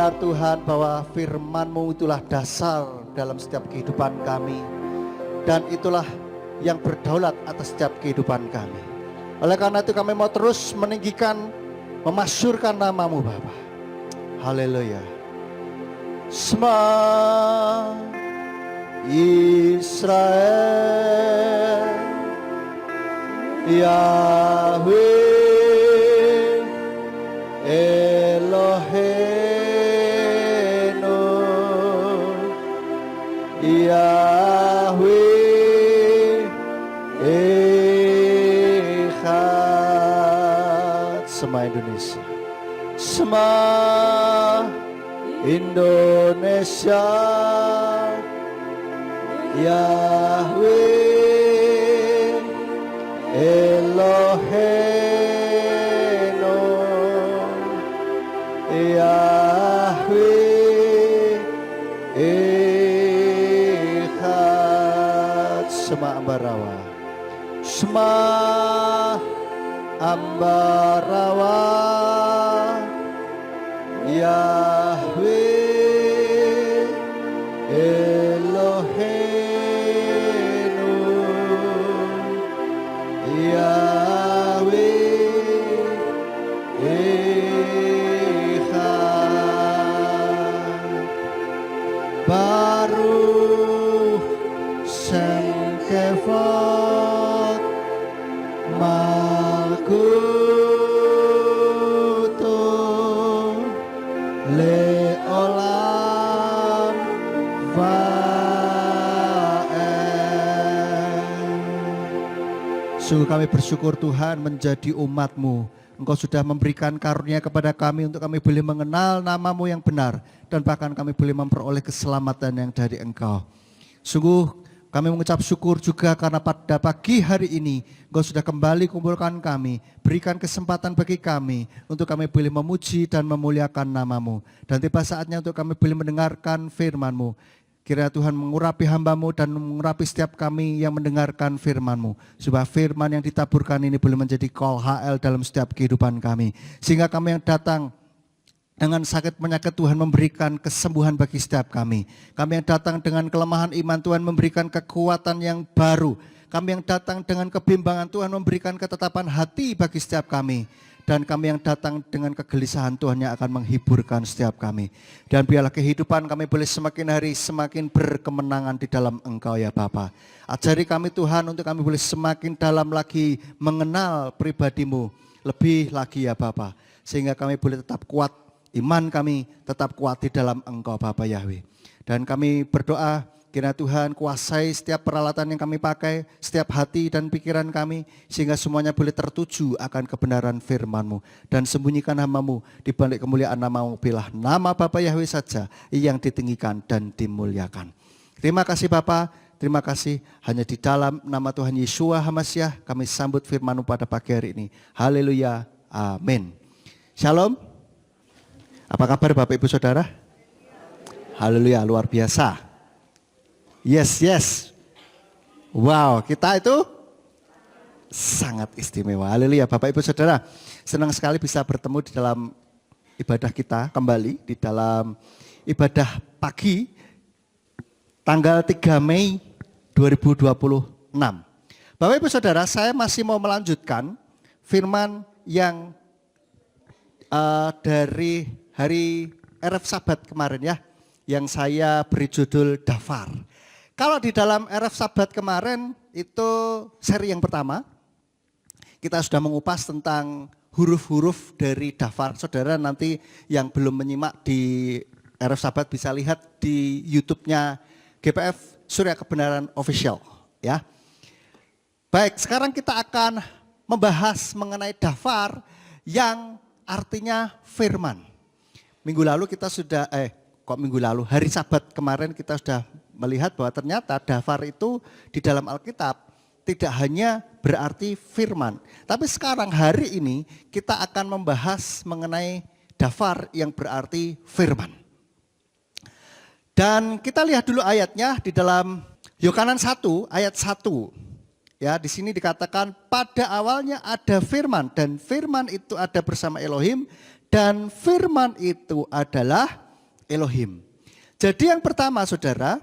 benar Tuhan bahwa firman-Mu itulah dasar dalam setiap kehidupan kami. Dan itulah yang berdaulat atas setiap kehidupan kami. Oleh karena itu kami mau terus meninggikan, memasyurkan nama-Mu Bapa. Haleluya. Shema Israel, Yahweh Eloheinu, Yahweh Echad. Semua Indonesia, semua Indonesia, Yahweh Eloheinu, Yahweh Echad. Sema Ambarawa, Sema Ambarawa, Yahweh Eloheinu, Yahweh Echad. Baruch Shem Kevod Malkuto Leolam Vaed. Sungguh kami bersyukur Tuhan menjadi umat-Mu. Engkau sudah memberikan karunia kepada kami untuk kami boleh mengenal nama-Mu yang benar. Dan bahkan kami boleh memperoleh keselamatan yang dari Engkau. Sungguh kami mengucap syukur juga karena pada pagi hari ini Engkau sudah kembali kumpulkan kami. Berikan kesempatan bagi kami untuk kami boleh memuji dan memuliakan nama-Mu. Dan tiba saatnya untuk kami boleh mendengarkan firman-Mu. Kiranya Tuhan mengurapi hamba-Mu dan mengurapi setiap kami yang mendengarkan firman-Mu. Supaya firman yang ditaburkan ini boleh menjadi call HL dalam setiap kehidupan kami. Sehingga kami yang datang dengan sakit penyakit Tuhan memberikan kesembuhan bagi setiap kami. Kami yang datang dengan kelemahan iman Tuhan memberikan kekuatan yang baru. Kami yang datang dengan kebimbangan Tuhan memberikan ketetapan hati bagi setiap kami. Dan kami yang datang dengan kegelisahan Tuhan yang akan menghiburkan setiap kami. Dan biarlah kehidupan kami boleh semakin hari semakin berkemenangan di dalam Engkau ya Bapa. Ajari kami Tuhan untuk kami boleh semakin dalam lagi mengenal pribadi-Mu. Lebih lagi ya Bapa. Sehingga kami boleh tetap kuat, iman kami tetap kuat di dalam Engkau Bapa Yahweh. Dan kami berdoa kiranya Tuhan kuasai setiap peralatan yang kami pakai, setiap hati dan pikiran kami, sehingga semuanya boleh tertuju akan kebenaran firman-Mu. Dan sembunyikan hamba-Mu di balik kemuliaan nama-Mu, bilah nama Bapa Yahweh saja yang ditinggikan dan dimuliakan. Terima kasih Bapa, terima kasih. Hanya di dalam nama Tuhan Yeshua HaMasyiah kami sambut firman-Mu pada pagi hari ini. Haleluya, amin. Shalom. Apa kabar Bapak Ibu Saudara? Haleluya, luar biasa. Yes. Wow, kita itu sangat istimewa. Haleluya Bapak Ibu Saudara. Senang sekali bisa bertemu di dalam ibadah kita kembali. Di dalam ibadah pagi tanggal 3 Mei 2026. Bapak Ibu Saudara, saya masih mau melanjutkan firman yang dari hari RF Sabat kemarin ya. Yang saya beri judul Dafar. Kalau di dalam RF Sabat kemarin itu seri yang pertama, kita sudah mengupas tentang huruf-huruf dari Dafar. Saudara nanti yang belum menyimak di RF Sabat bisa lihat di YouTube-nya GPF Surya Kebenaran Official. Ya. Baik, sekarang kita akan membahas mengenai Dafar yang artinya firman. Minggu lalu kita sudah, hari Sabat kemarin kita sudah melihat bahwa ternyata dafar itu di dalam Alkitab tidak hanya berarti firman. Tapi sekarang hari ini kita akan membahas mengenai dafar yang berarti firman. Dan kita lihat dulu ayatnya di dalam Yohanan 1 ayat 1. Ya, di sini dikatakan pada awalnya ada firman dan firman itu ada bersama Elohim dan firman itu adalah Elohim. Jadi yang pertama saudara,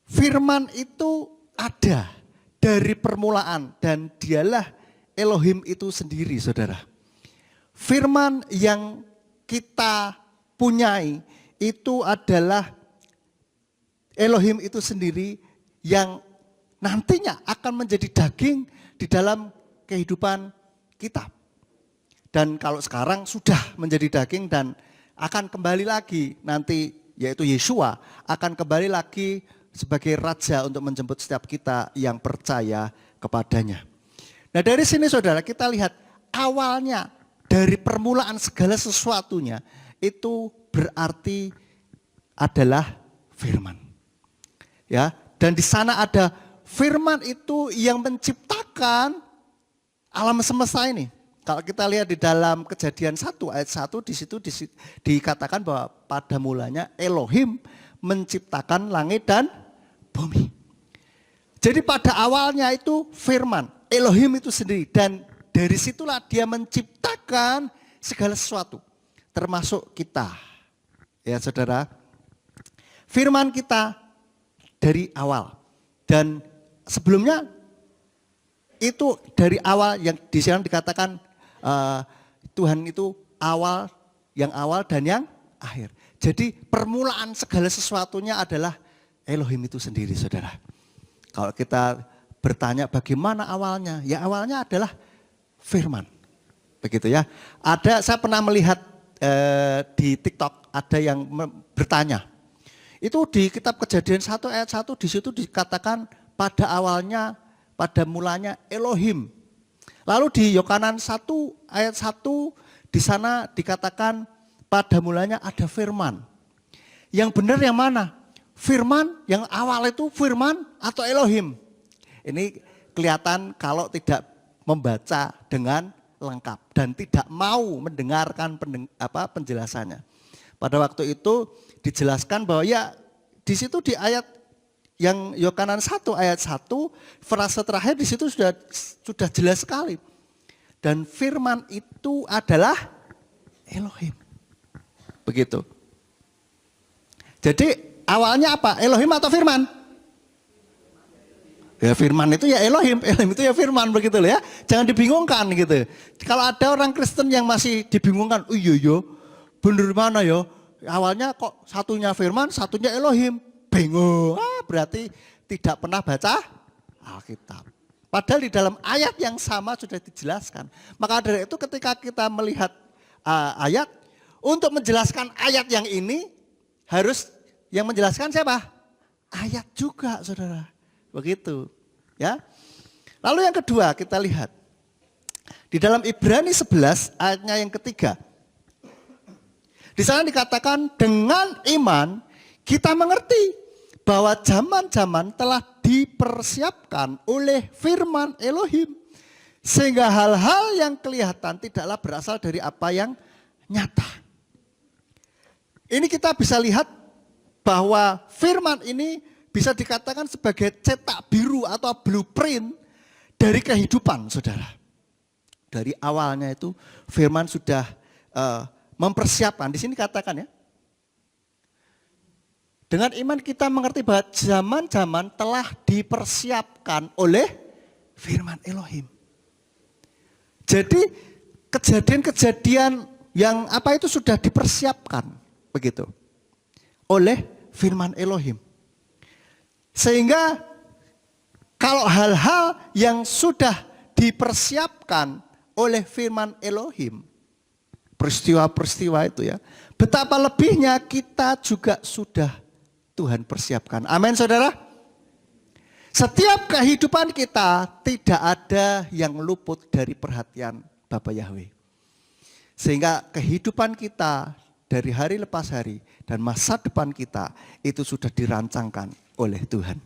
firman itu ada dari permulaan dan dialah Elohim itu sendiri saudara. Firman yang kita punyai itu adalah Elohim itu sendiri yang nantinya akan menjadi daging di dalam kehidupan kita. Dan kalau sekarang sudah menjadi daging dan akan kembali lagi nanti, yaitu Yeshua akan kembali lagi sebagai raja untuk menjemput setiap kita yang percaya kepadanya. Nah dari sini saudara kita lihat awalnya dari permulaan segala sesuatunya itu berarti adalah firman. Ya, dan di sana ada firman itu yang menciptakan alam semesta ini. Kalau kita lihat di dalam Kejadian 1 ayat 1 di situ dikatakan bahwa pada mulanya Elohim menciptakan langit dan bumi. Jadi pada awalnya itu firman, Elohim itu sendiri dan dari situlah dia menciptakan segala sesuatu termasuk kita. Ya saudara, firman kita dari awal dan sebelumnya itu dari awal yang di sana dikatakan Tuhan itu awal dan yang akhir. Jadi permulaan segala sesuatunya adalah Elohim itu sendiri saudara. Kalau kita bertanya bagaimana awalnya, ya awalnya adalah firman. Begitu ya. Saya pernah melihat di TikTok ada yang bertanya. Itu di kitab Kejadian 1 ayat 1 di situ dikatakan pada awalnya, pada mulanya Elohim. Lalu di Yohanan 1 ayat 1 di sana dikatakan pada mulanya ada firman. Yang benar yang mana? Firman yang awal itu firman atau Elohim? Ini kelihatan kalau tidak membaca dengan lengkap dan tidak mau mendengarkan penjelasannya. Pada waktu itu dijelaskan bahwa ya di situ di ayat yang Yohanan 1 ayat 1 frase terakhir di situ sudah jelas sekali. Dan firman itu adalah Elohim. Begitu. Jadi awalnya apa? Elohim atau firman? Ya firman itu ya Elohim itu ya firman begitu loh ya. Jangan dibingungkan gitu. Kalau ada orang Kristen yang masih dibingungkan, oh iya bener mana ya? Awalnya kok satunya firman, satunya Elohim. Bingung, berarti tidak pernah baca Alkitab. Padahal di dalam ayat yang sama sudah dijelaskan. Maka dari itu ketika kita melihat ayat, untuk menjelaskan ayat yang ini, harus yang menjelaskan siapa? Ayat juga saudara. Begitu. Ya. Lalu yang kedua kita lihat. Di dalam Ibrani 11 ayatnya yang ketiga. Di sana dikatakan dengan iman kita mengerti bahwa zaman-zaman telah dipersiapkan oleh firman Elohim. Sehingga hal-hal yang kelihatan tidaklah berasal dari apa yang nyata. Ini kita bisa lihat bahwa firman ini bisa dikatakan sebagai cetak biru atau blueprint dari kehidupan saudara. Dari awalnya itu firman sudah mempersiapkan. Di sini katakan ya. Dengan iman kita mengerti bahwa zaman-zaman telah dipersiapkan oleh firman Elohim. Jadi kejadian-kejadian yang apa itu sudah dipersiapkan begitu oleh firman Elohim. Sehingga kalau hal-hal yang sudah dipersiapkan oleh firman Elohim, peristiwa-peristiwa itu ya, betapa lebihnya kita juga sudah Tuhan persiapkan. Amin saudara. Setiap kehidupan kita tidak ada yang luput dari perhatian Bapa Yahweh. Sehingga kehidupan kita dari hari lepas hari dan masa depan kita itu sudah dirancangkan oleh Tuhan.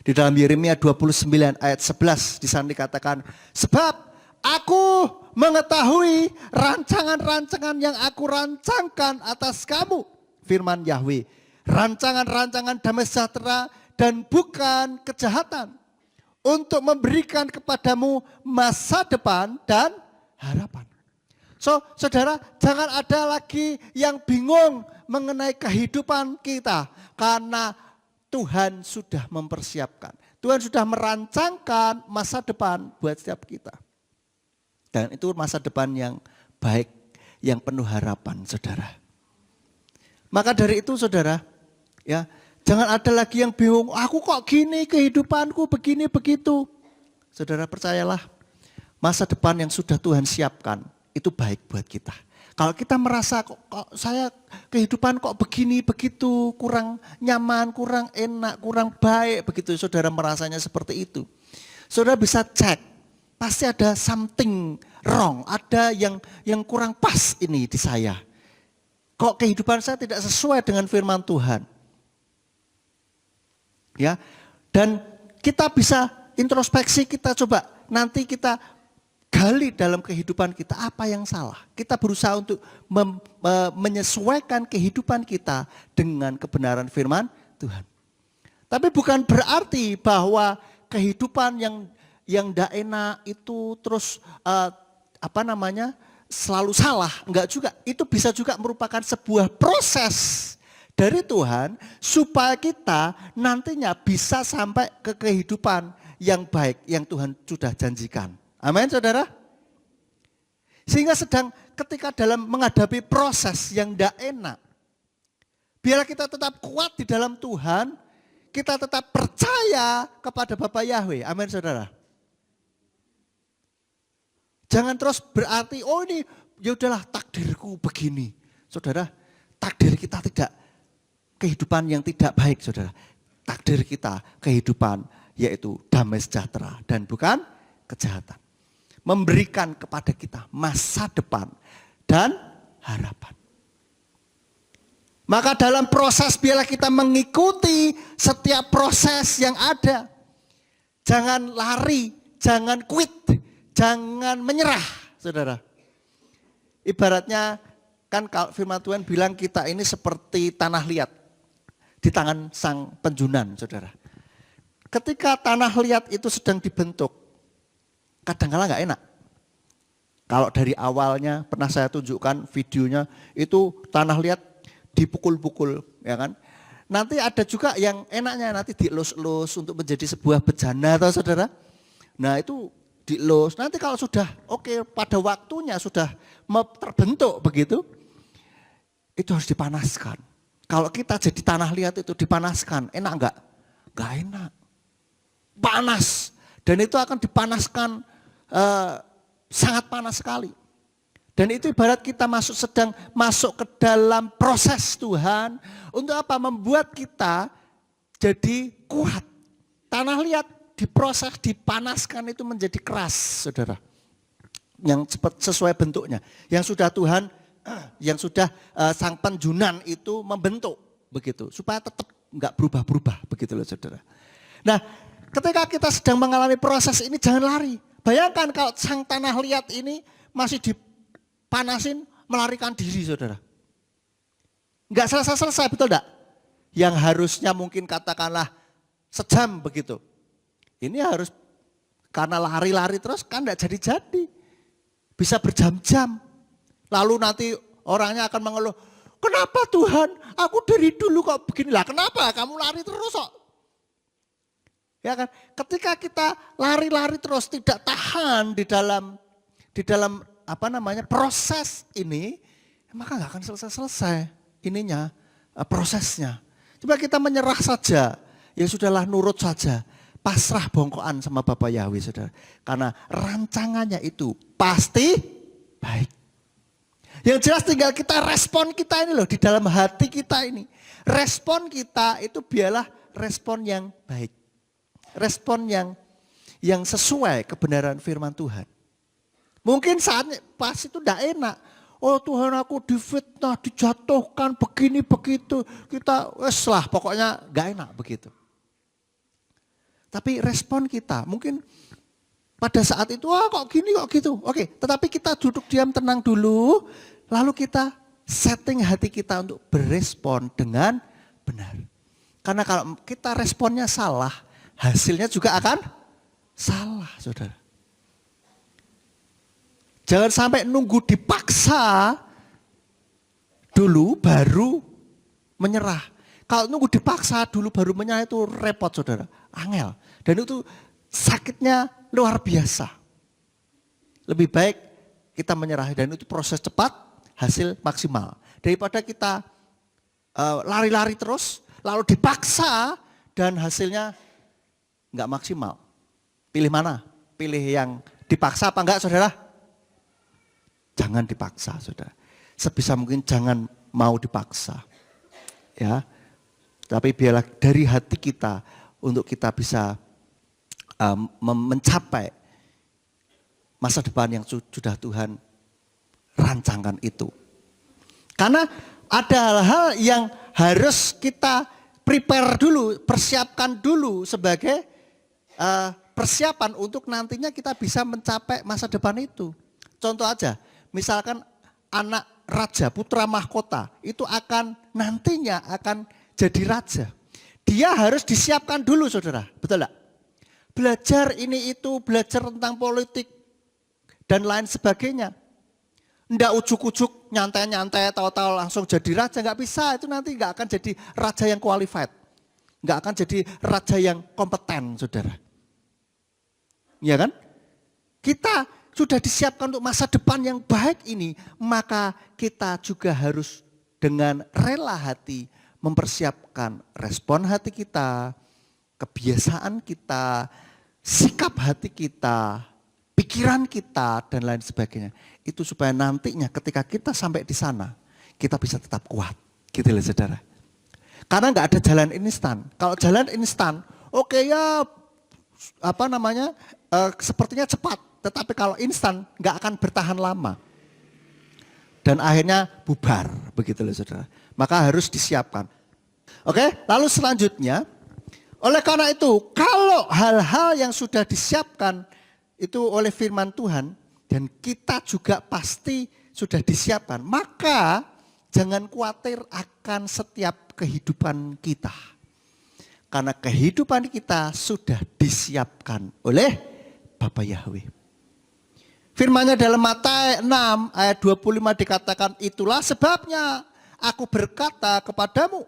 Di dalam Yeremia 29 ayat 11 di sana dikatakan, sebab aku mengetahui rancangan-rancangan yang aku rancangkan atas kamu, firman Yahweh, rancangan-rancangan damai sejahtera dan bukan kejahatan, untuk memberikan kepadamu masa depan dan harapan. So, saudara, jangan ada lagi yang bingung mengenai kehidupan kita karena Tuhan sudah mempersiapkan. Tuhan sudah merancangkan masa depan buat setiap kita. Dan itu masa depan yang baik, yang penuh harapan, saudara. Maka dari itu, saudara, ya, jangan ada lagi yang bingung, aku kok gini kehidupanku begini begitu. Saudara percayalah, masa depan yang sudah Tuhan siapkan itu baik buat kita. Kalau kita merasa kok saya kehidupan kok begini begitu, kurang nyaman, kurang enak, kurang baik begitu, saudara merasanya seperti itu. Saudara bisa cek, pasti ada something wrong, ada yang kurang pas ini di saya. Kok kehidupan saya tidak sesuai dengan firman Tuhan. Ya, dan kita bisa introspeksi, kita coba nanti kita gali dalam kehidupan kita apa yang salah. Kita berusaha untuk menyesuaikan kehidupan kita dengan kebenaran firman Tuhan. Tapi bukan berarti bahwa kehidupan yang tidak enak itu terus selalu salah. Enggak juga. Itu bisa juga merupakan sebuah proses dari Tuhan supaya kita nantinya bisa sampai ke kehidupan yang baik yang Tuhan sudah janjikan. Amin, saudara. Sehingga ketika dalam menghadapi proses yang tidak enak, biarlah kita tetap kuat di dalam Tuhan, kita tetap percaya kepada Bapa Yahweh. Amin, saudara. Jangan terus berarti, oh ini ya udahlah takdirku begini. Saudara, takdir kita tidak kehidupan yang tidak baik, saudara. Takdir kita kehidupan yaitu damai sejahtera dan bukan kejahatan. Memberikan kepada kita masa depan dan harapan. Maka dalam proses biarlah kita mengikuti setiap proses yang ada. Jangan lari, jangan quit, jangan menyerah, saudara. Ibaratnya kan kalau firman Tuhan bilang kita ini seperti tanah liat di tangan sang penjunan, saudara. Ketika tanah liat itu sedang dibentuk, kadang-kala nggak enak. Kalau dari awalnya pernah saya tunjukkan videonya itu tanah liat dipukul-pukul, ya kan. Nanti ada juga yang enaknya nanti dielus-elus untuk menjadi sebuah bejana, tahu saudara. Nah itu dielus. Nanti kalau sudah oke pada waktunya sudah terbentuk begitu, itu harus dipanaskan. Kalau kita jadi tanah liat itu dipanaskan, enak enggak? Enggak enak. Panas. Dan itu akan dipanaskan sangat panas sekali. Dan itu ibarat kita sedang masuk ke dalam proses Tuhan. Untuk apa? Membuat kita jadi kuat. Tanah liat diproses, dipanaskan itu menjadi keras, saudara. Yang sesuai bentuknya. Yang sudah Tuhan, yang sudah sang penjunan itu membentuk. Begitu. Supaya tetap enggak berubah-berubah. Begitu loh, saudara. Nah, ketika kita sedang mengalami proses ini jangan lari. Bayangkan kalau sang tanah liat ini masih dipanasin melarikan diri, saudara. Enggak selesai-selesai, betul enggak? Yang harusnya mungkin katakanlah sejam begitu. Ini harus karena lari-lari terus kan enggak jadi-jadi. Bisa berjam-jam. Lalu nanti orangnya akan mengeluh, kenapa Tuhan aku dari dulu kok begini? Lah kenapa kamu lari terus kok? Ya kan, ketika kita lari-lari terus tidak tahan di dalam proses ini, maka nggak akan selesai prosesnya. Coba kita menyerah saja, ya sudahlah nurut saja, pasrah bongkoan sama Bapak Yahweh, saudara. Karena rancangannya itu pasti baik. Yang jelas tinggal kita respon kita ini loh di dalam hati kita ini. Respon kita itu biarlah respon yang baik. Respon yang sesuai kebenaran firman Tuhan. Mungkin saatnya pas itu tidak enak. Oh Tuhan aku difitnah, dijatuhkan, begini begitu. Kita lah pokoknya gak enak begitu. Tapi respon kita mungkin pada saat itu kok gini kok gitu. Oke, tetapi kita duduk diam tenang dulu. Lalu kita setting hati kita untuk berespon dengan benar. Karena kalau kita responnya salah, hasilnya juga akan salah, saudara. Jangan sampai nunggu dipaksa dulu baru menyerah. Kalau nunggu dipaksa dulu baru menyerah itu repot saudara, angel. Dan itu sakitnya luar biasa. Lebih baik kita menyerah dan itu proses cepat, hasil maksimal. Daripada kita lari-lari terus, lalu dipaksa dan hasilnya nggak maksimal. Pilih mana? Pilih yang dipaksa apa enggak saudara? Jangan dipaksa saudara. Sebisa mungkin jangan mau dipaksa. Ya. Tapi biarlah dari hati kita untuk kita bisa mencapai masa depan yang sudah Tuhan rancangkan itu. Karena ada hal-hal yang harus kita prepare dulu, persiapkan dulu sebagai persiapan untuk nantinya kita bisa mencapai masa depan itu. Contoh aja, misalkan anak raja, putra mahkota, itu akan nantinya akan jadi raja. Dia harus disiapkan dulu saudara, betul enggak? Belajar ini itu, belajar tentang politik dan lain sebagainya. Nggak ujuk-ujuk, nyantai-nyantai, tahu-tahu langsung jadi raja, nggak bisa. Itu nanti nggak akan jadi raja yang qualified. Nggak akan jadi raja yang kompeten, saudara. Iya kan? Kita sudah disiapkan untuk masa depan yang baik ini, maka kita juga harus dengan rela hati mempersiapkan respon hati kita, kebiasaan kita, sikap hati kita, pikiran kita, dan lain sebagainya. Itu supaya nantinya ketika kita sampai di sana, kita bisa tetap kuat. Gitu loh saudara. Karena nggak ada jalan instan. Kalau jalan instan, oke ya sepertinya cepat. Tetapi kalau instan nggak akan bertahan lama. Dan akhirnya bubar. Begitu loh saudara. Maka harus disiapkan. Oke, lalu selanjutnya. Oleh karena itu, kalau hal-hal yang sudah disiapkan itu oleh firman Tuhan, dan kita juga pasti sudah disiapkan, maka jangan khawatir akan setiap kehidupan kita. Karena kehidupan kita sudah disiapkan oleh Bapa Yahweh. Firman-Nya dalam Matius 6 ayat 25 dikatakan, itulah sebabnya aku berkata kepadamu,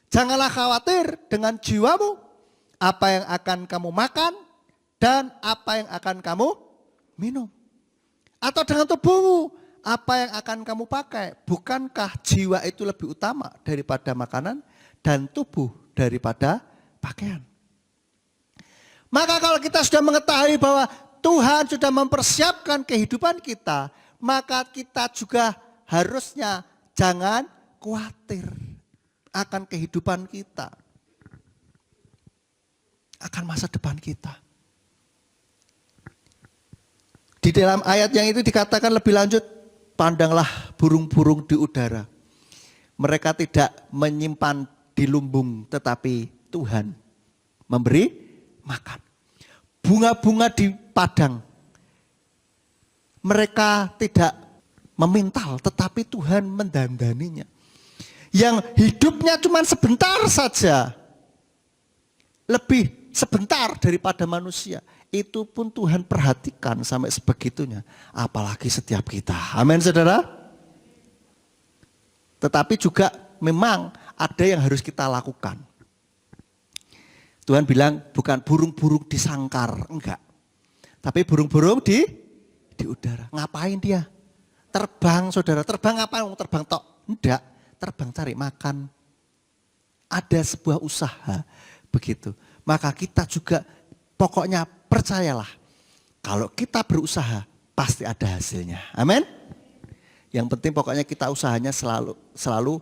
janganlah khawatir dengan jiwamu, apa yang akan kamu makan dan apa yang akan kamu minum. Atau dengan tubuhmu, apa yang akan kamu pakai. Bukankah jiwa itu lebih utama daripada makanan dan tubuh daripada pakaian. Maka kalau kita sudah mengetahui bahwa Tuhan sudah mempersiapkan kehidupan kita, maka kita juga harusnya jangan khawatir akan kehidupan kita, akan masa depan kita. Di dalam ayat yang itu dikatakan lebih lanjut, pandanglah burung-burung di udara. Mereka tidak menyimpan di lumbung, tetapi Tuhan memberi makan. Bunga-bunga di padang, mereka tidak memintal, tetapi Tuhan mendandaninya. Yang hidupnya cuma sebentar saja, lebih sebentar daripada manusia, itu pun Tuhan perhatikan sampai sebegitunya. Apalagi setiap kita. Amin saudara. Tetapi juga memang ada yang harus kita lakukan. Tuhan bilang bukan burung-burung di sangkar, enggak. Tapi burung-burung di udara. Ngapain dia? Terbang saudara, terbang ngapain? Terbang tok? Enggak, terbang cari makan. Ada sebuah usaha begitu. Maka kita juga pokoknya percayalah, kalau kita berusaha pasti ada hasilnya. Amin. Yang penting pokoknya kita usahanya selalu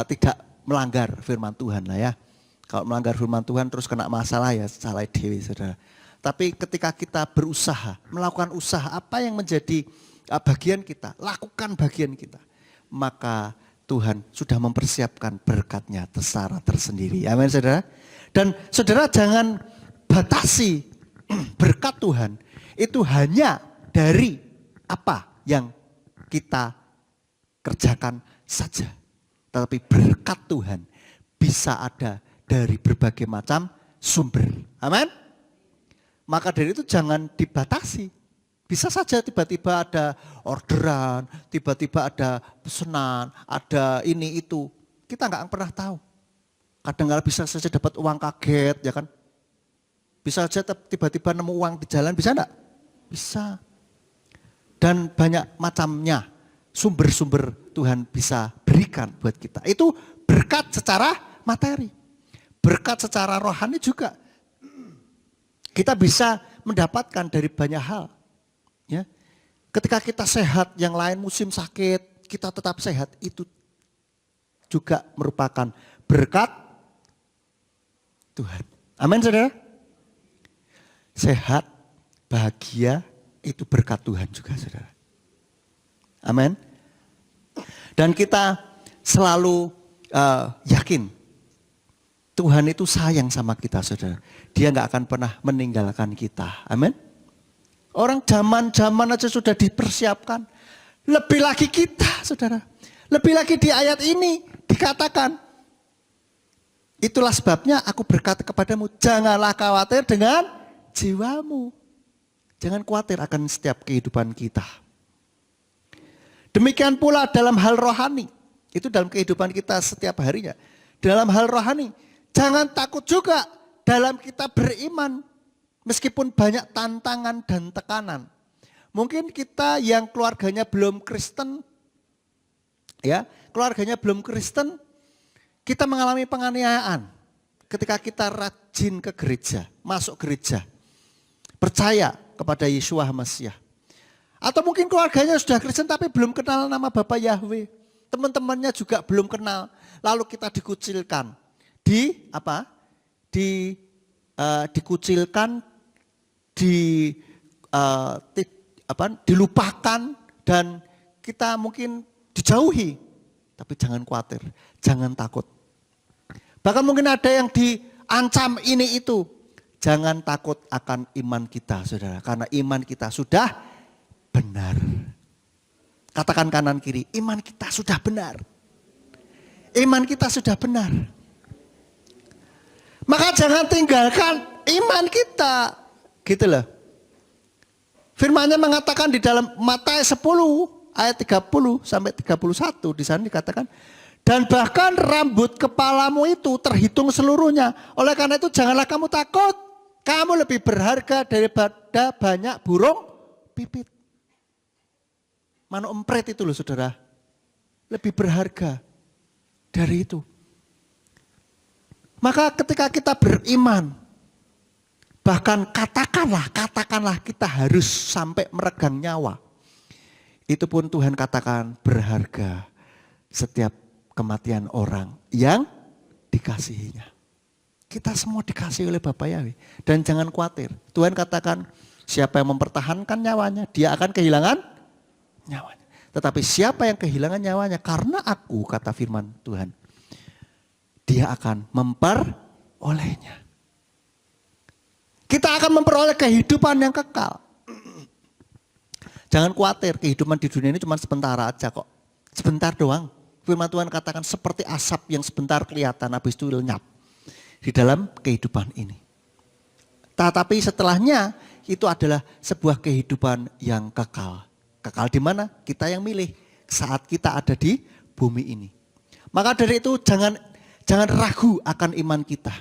tidak melanggar firman Tuhan lah ya. Kalau melanggar firman Tuhan terus kena masalah ya salah dewi saudara. Tapi ketika kita berusaha, melakukan usaha apa yang menjadi bagian kita, lakukan bagian kita, maka Tuhan sudah mempersiapkan berkatnya secara tersendiri. Amin saudara. Dan saudara jangan batasi berkat Tuhan itu hanya dari apa yang kita kerjakan saja. Tetapi berkat Tuhan bisa ada dari berbagai macam sumber. Amin. Maka dari itu jangan dibatasi. Bisa saja tiba-tiba ada orderan, tiba-tiba ada pesanan, ada ini itu. Kita nggak pernah tahu. Kadang-kadang bisa saja dapat uang kaget, ya kan? Bisa saja tiba-tiba nemu uang di jalan, bisa enggak? Bisa. Dan banyak macamnya sumber-sumber Tuhan bisa berikan buat kita. Itu berkat secara materi. Berkat secara rohani juga. Kita bisa mendapatkan dari banyak hal. Ya. Ketika kita sehat, yang lain musim sakit, kita tetap sehat, itu juga merupakan berkat Tuhan. Amin, saudara. Sehat, bahagia, itu berkat Tuhan juga, saudara. Amin. Dan kita selalu yakin Tuhan itu sayang sama kita, saudara. Dia nggak akan pernah meninggalkan kita. Amin. Orang zaman-zaman aja sudah dipersiapkan. Lebih lagi kita, saudara. Lebih lagi di ayat ini dikatakan, itulah sebabnya aku berkata kepadamu, janganlah khawatir dengan jiwamu. Jangan khawatir akan setiap kehidupan kita. Demikian pula dalam hal rohani. Itu dalam kehidupan kita setiap harinya. Dalam hal rohani, jangan takut juga dalam kita beriman. Meskipun banyak tantangan dan tekanan. Mungkin kita yang keluarganya belum Kristen, ya, keluarganya belum Kristen, kita mengalami penganiayaan ketika kita rajin ke gereja, masuk gereja, percaya kepada Yeshua Mesias. Atau mungkin keluarganya sudah Kristen tapi belum kenal nama Bapa Yahweh, teman-temannya juga belum kenal, lalu kita dikucilkan, dikucilkan, dilupakan, dan kita mungkin dijauhi. Tapi jangan khawatir, jangan takut. Bahkan mungkin ada yang diancam ini itu. Jangan takut akan iman kita, saudara. Karena iman kita sudah benar. Katakan kanan kiri, iman kita sudah benar. Iman kita sudah benar. Maka jangan tinggalkan iman kita. Gitu loh. Firman-Nya mengatakan di dalam Matius 10 ayat 30 sampai 31 di sana dikatakan, dan bahkan rambut kepalamu itu terhitung seluruhnya. Oleh karena itu janganlah kamu takut. Kamu lebih berharga daripada banyak burung pipit. Mano empret itu loh, saudara. Lebih berharga dari itu. Maka ketika kita beriman, bahkan katakanlah kita harus sampai meregang nyawa. Itu pun Tuhan katakan berharga setiap kematian orang yang dikasihinya. Kita semua dikasihi oleh Bapa Yahweh. Dan jangan khawatir. Tuhan katakan siapa yang mempertahankan nyawanya, dia akan kehilangan nyawanya. Tetapi siapa yang kehilangan nyawanya karena aku, kata firman Tuhan, dia akan memperolehnya. Kita akan memperoleh kehidupan yang kekal. Jangan khawatir, kehidupan di dunia ini cuma sebentar aja kok. Sebentar doang. Firman Tuhan katakan seperti asap yang sebentar kelihatan, habis itu lenyap di dalam kehidupan ini. Tetapi setelahnya itu adalah sebuah kehidupan yang kekal. Kekal di mana? Kita yang milih saat kita ada di bumi ini. Maka dari itu jangan ragu akan iman kita.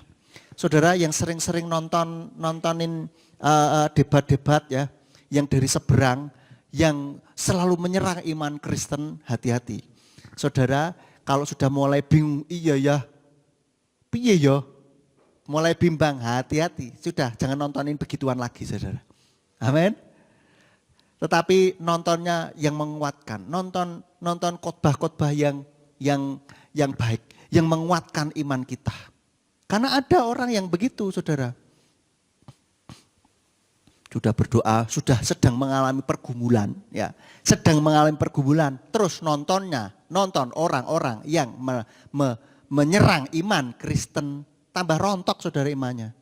Saudara yang sering-sering nontonin debat-debat ya, yang dari seberang, yang selalu menyerang iman Kristen, hati-hati. Saudara, kalau sudah mulai bingung, iya ya, piye ya, mulai bimbang, hati-hati. Sudah, jangan nontonin begituan lagi, saudara. Amin. Tetapi nontonnya yang menguatkan, nonton khotbah-khotbah yang baik, yang menguatkan iman kita. Karena ada orang yang begitu, saudara. Sudah berdoa, sudah sedang mengalami pergumulan, ya, sedang mengalami pergumulan. Terus nonton orang-orang yang menyerang iman Kristen, tambah rontok, saudara, imannya.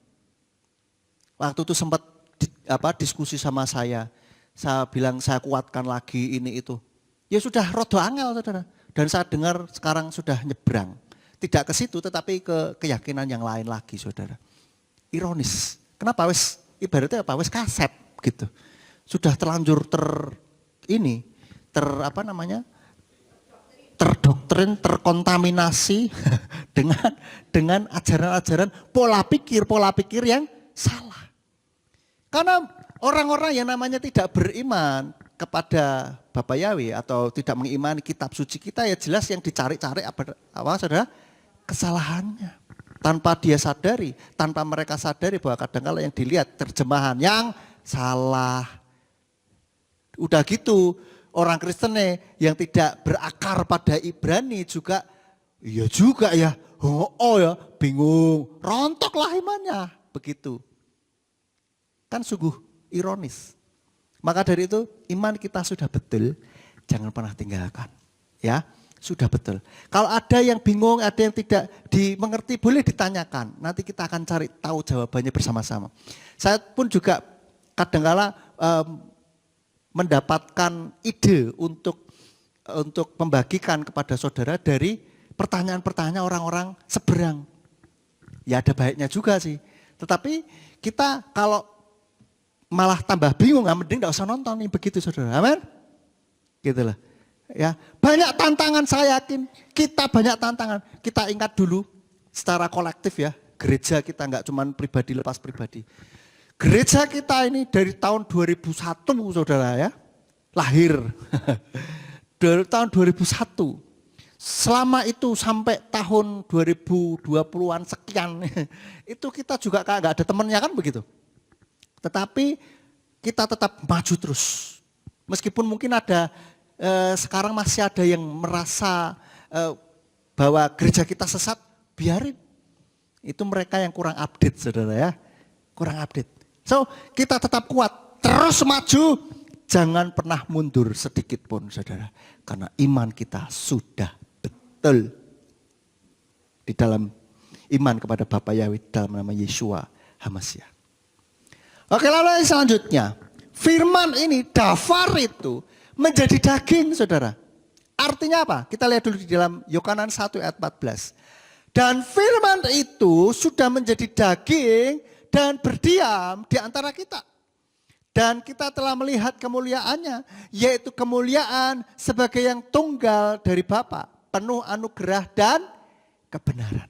Waktu itu sempat diskusi sama saya bilang saya kuatkan lagi ini itu. Ya sudah rodo angel, saudara. Dan saya dengar sekarang sudah nyebrang. Tidak ke situ tetapi ke keyakinan yang lain lagi, saudara. Ironis. Kenapa ibaratnya apa? Kaset gitu. sudah terlanjur terdoktrin, terkontaminasi dengan ajaran-ajaran pola pikir yang salah. Karena orang-orang yang namanya tidak beriman kepada Bapa Yahweh atau tidak mengimani kitab suci kita, ya jelas yang dicari-cari apa saudara? Kesalahannya. Tanpa dia sadari, tanpa mereka sadari bahwa kadang-kala yang dilihat terjemahan yang salah. Udah gitu, orang Kristen yang tidak berakar pada Ibrani juga, iya juga ya, ya bingung, rontoklah imannya, begitu. Kan sungguh ironis. Maka dari itu iman kita sudah betul, jangan pernah tinggalkan. Ya, sudah betul. Kalau ada yang bingung, ada yang tidak dimengerti, boleh ditanyakan. Nanti kita akan cari tahu jawabannya bersama-sama. Saya pun juga kadang-kala mendapatkan ide untuk membagikan kepada saudara dari pertanyaan-pertanyaan orang-orang seberang. Ya ada baiknya juga sih. Tetapi kita kalau malah tambah bingung, mending enggak usah nonton nih, begitu saudara. Amin. Gitulah. Ya, banyak tantangan, saya yakin kita banyak tantangan. Kita ingat dulu secara kolektif ya, gereja kita enggak cuma pribadi lepas pribadi. Gereja kita ini dari tahun 2001 saudara ya, lahir. Dari tahun 2001. Selama itu sampai tahun 2020-an sekian, itu kita juga enggak ada temannya kan begitu. Tetapi kita tetap maju terus. Meskipun mungkin ada sekarang masih ada yang merasa bahwa gereja kita sesat, biarin. Itu mereka yang kurang update saudara ya, kurang update. So kita tetap kuat, terus maju, jangan pernah mundur sedikit pun saudara. Karena iman kita sudah betul di dalam iman kepada Bapa Yahweh dalam nama Yeshua HaMashiach. Oke, lalu yang selanjutnya, firman ini, dafar itu menjadi daging saudara. Artinya apa? Kita lihat dulu di dalam Yohanan 1 ayat 14. Dan firman itu sudah menjadi daging dan berdiam di antara kita. Dan kita telah melihat kemuliaannya, yaitu kemuliaan sebagai yang tunggal dari Bapa, penuh anugerah dan kebenaran.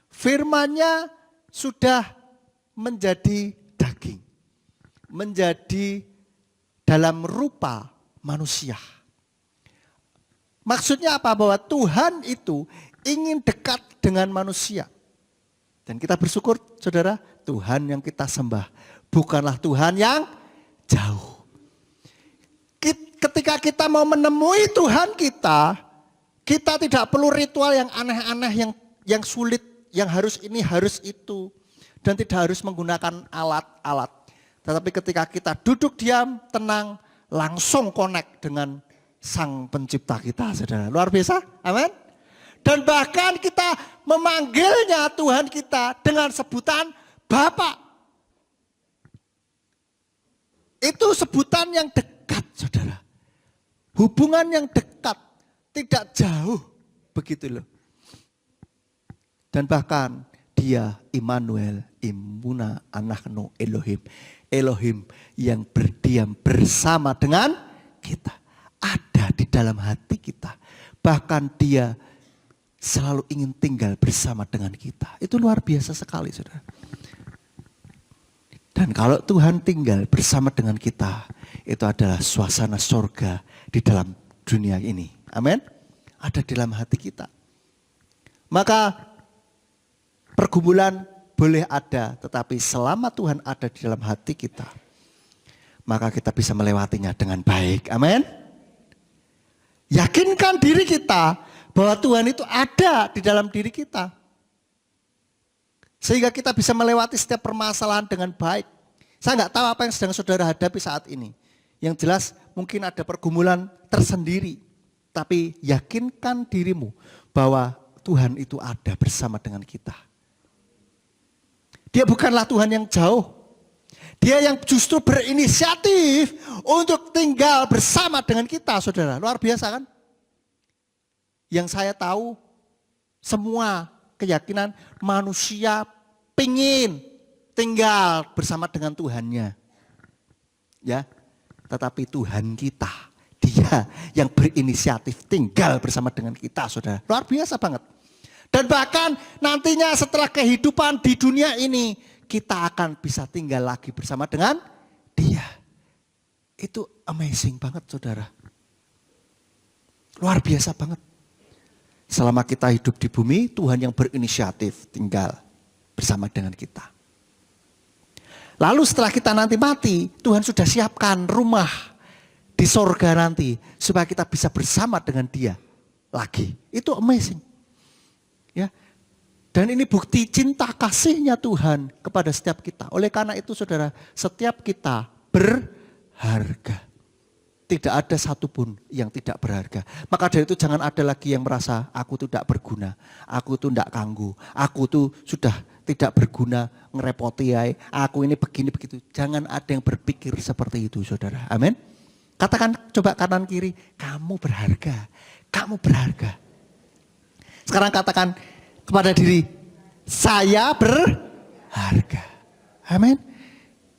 Firman-Nya sudah menjadi daging, menjadi dalam rupa manusia. Maksudnya apa? Bahwa Tuhan itu ingin dekat dengan manusia. Dan kita bersyukur saudara, Tuhan yang kita sembah bukanlah Tuhan yang jauh. Ketika kita mau menemui Tuhan kita tidak perlu ritual yang aneh-aneh, yang sulit, yang harus ini, harus itu. Dan tidak harus menggunakan alat-alat. Tetapi ketika kita duduk diam, tenang, langsung connect dengan Sang Pencipta kita, saudara. Luar biasa, amin. Dan bahkan kita memanggilnya Tuhan kita dengan sebutan Bapa. Itu sebutan yang dekat, saudara. Hubungan yang dekat, tidak jauh, begitu loh. Dan bahkan Dia Immanuel, Immuna Anakno Elohim. Elohim yang berdiam bersama dengan kita. Ada di dalam hati kita. Bahkan Dia selalu ingin tinggal bersama dengan kita. Itu luar biasa sekali saudara. Dan kalau Tuhan tinggal bersama dengan kita, itu adalah suasana sorga di dalam dunia ini. Amin. Ada di dalam hati kita. Maka pergumulan boleh ada, tetapi selama Tuhan ada di dalam hati kita, maka kita bisa melewatinya dengan baik. Amin. Yakinkan diri kita bahwa Tuhan itu ada di dalam diri kita. Sehingga kita bisa melewati setiap permasalahan dengan baik. Saya nggak tahu apa yang sedang saudara hadapi saat ini. Yang jelas mungkin ada pergumulan tersendiri. Tapi yakinkan dirimu bahwa Tuhan itu ada bersama dengan kita. Dia bukanlah Tuhan yang jauh. Dia yang justru berinisiatif untuk tinggal bersama dengan kita, saudara. Luar biasa kan? Yang saya tahu, semua keyakinan manusia pingin tinggal bersama dengan Tuhannya. Ya, tetapi Tuhan kita, Dia yang berinisiatif tinggal bersama dengan kita, saudara. Luar biasa banget. Dan bahkan nantinya setelah kehidupan di dunia ini, kita akan bisa tinggal lagi bersama dengan Dia. Itu amazing banget, saudara. Luar biasa banget. Selama kita hidup di bumi, Tuhan yang berinisiatif tinggal bersama dengan kita. Lalu setelah kita nanti mati, Tuhan sudah siapkan rumah di sorga nanti. Supaya kita bisa bersama dengan Dia lagi. Itu amazing. Ya. Dan ini bukti cinta kasihnya Tuhan kepada setiap kita. Oleh karena itu saudara, setiap kita berharga. Tidak ada satupun yang tidak berharga. Maka dari itu jangan ada lagi yang merasa aku tuh tidak berguna. Aku tuh tidak kanggu. Aku tuh sudah tidak berguna, ngerepoti ya. Aku ini begini begitu. Jangan ada yang berpikir seperti itu saudara. Amin. Katakan coba kanan kiri, kamu berharga. Kamu berharga. Sekarang katakan kepada diri, saya berharga. Amin.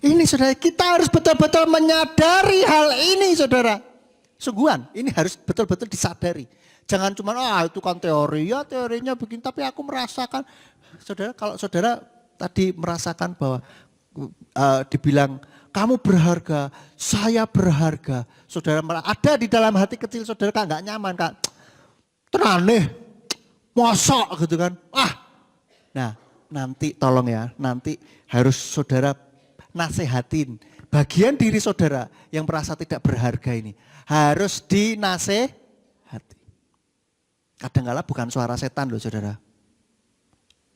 Ini saudara, kita harus betul-betul menyadari hal ini saudara. Sungguhan, ini harus betul-betul disadari. Jangan cuma, itu kan teori, ya teorinya begini. Tapi aku merasakan, saudara kalau saudara tadi merasakan bahwa dibilang, kamu berharga, saya berharga. Saudara ada di dalam hati kecil saudara kak gak nyaman kak. Teraneh, mosok gitu kan. Nah nanti tolong ya, nanti harus saudara nasehatin bagian diri saudara yang merasa tidak berharga ini. Harus dinasehati. Kadang-kala bukan suara setan loh saudara.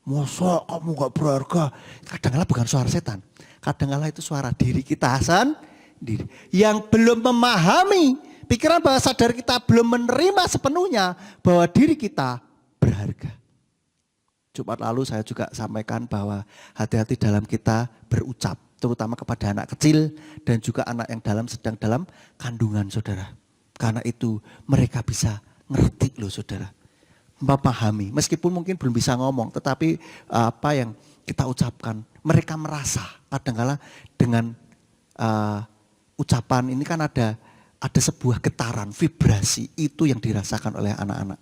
Masa kamu gak berharga? Kadang-kala bukan suara setan. Kadang-kala itu suara diri kita sendiri. Yang belum memahami pikiran bahwa sadar kita belum menerima sepenuhnya bahwa diri kita berharga. Jumat lalu saya juga sampaikan bahwa hati-hati dalam kita berucap. Terutama kepada anak kecil dan juga anak yang sedang dalam kandungan saudara. Karena itu mereka bisa ngerti loh saudara. Memahami, meskipun mungkin belum bisa ngomong. Tetapi apa yang kita ucapkan, mereka merasa kadang-kala dengan ucapan ini kan ada sebuah getaran, vibrasi. Itu yang dirasakan oleh anak-anak.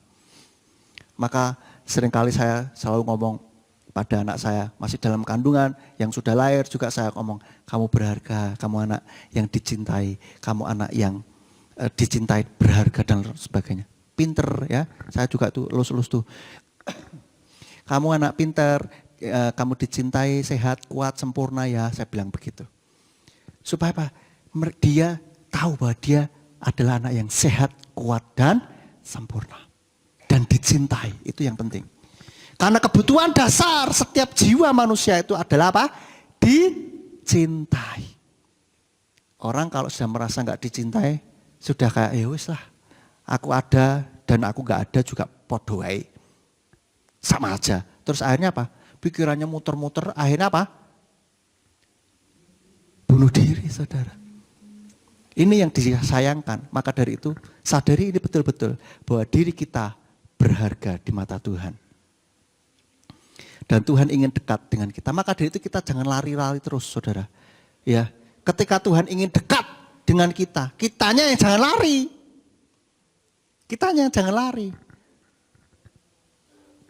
Maka seringkali saya selalu ngomong pada anak saya masih dalam kandungan, yang sudah lahir juga saya ngomong, kamu berharga, kamu anak yang dicintai, kamu anak yang dicintai, berharga dan sebagainya. Pinter ya, saya juga tuh lulus tuh. Kamu anak pinter, kamu dicintai, sehat, kuat, sempurna ya, saya bilang begitu. Supaya apa? Dia tahu bahwa dia adalah anak yang sehat, kuat dan sempurna. Dan dicintai, itu yang penting. Karena kebutuhan dasar setiap jiwa manusia itu adalah apa? Dicintai. Orang kalau sudah merasa nggak dicintai, sudah kayak ya wis lah. Aku ada dan aku nggak ada juga podo wae. Sama aja. Terus akhirnya apa? Pikirannya muter-muter, akhirnya apa? Bunuh diri, saudara. Ini yang disayangkan. Maka dari itu, sadari ini betul-betul bahwa diri kita berharga di mata Tuhan. Dan Tuhan ingin dekat dengan kita. Maka dari itu kita jangan lari-lari terus saudara. Ya, ketika Tuhan ingin dekat dengan kita, kitanya yang jangan lari. Kitanya yang jangan lari.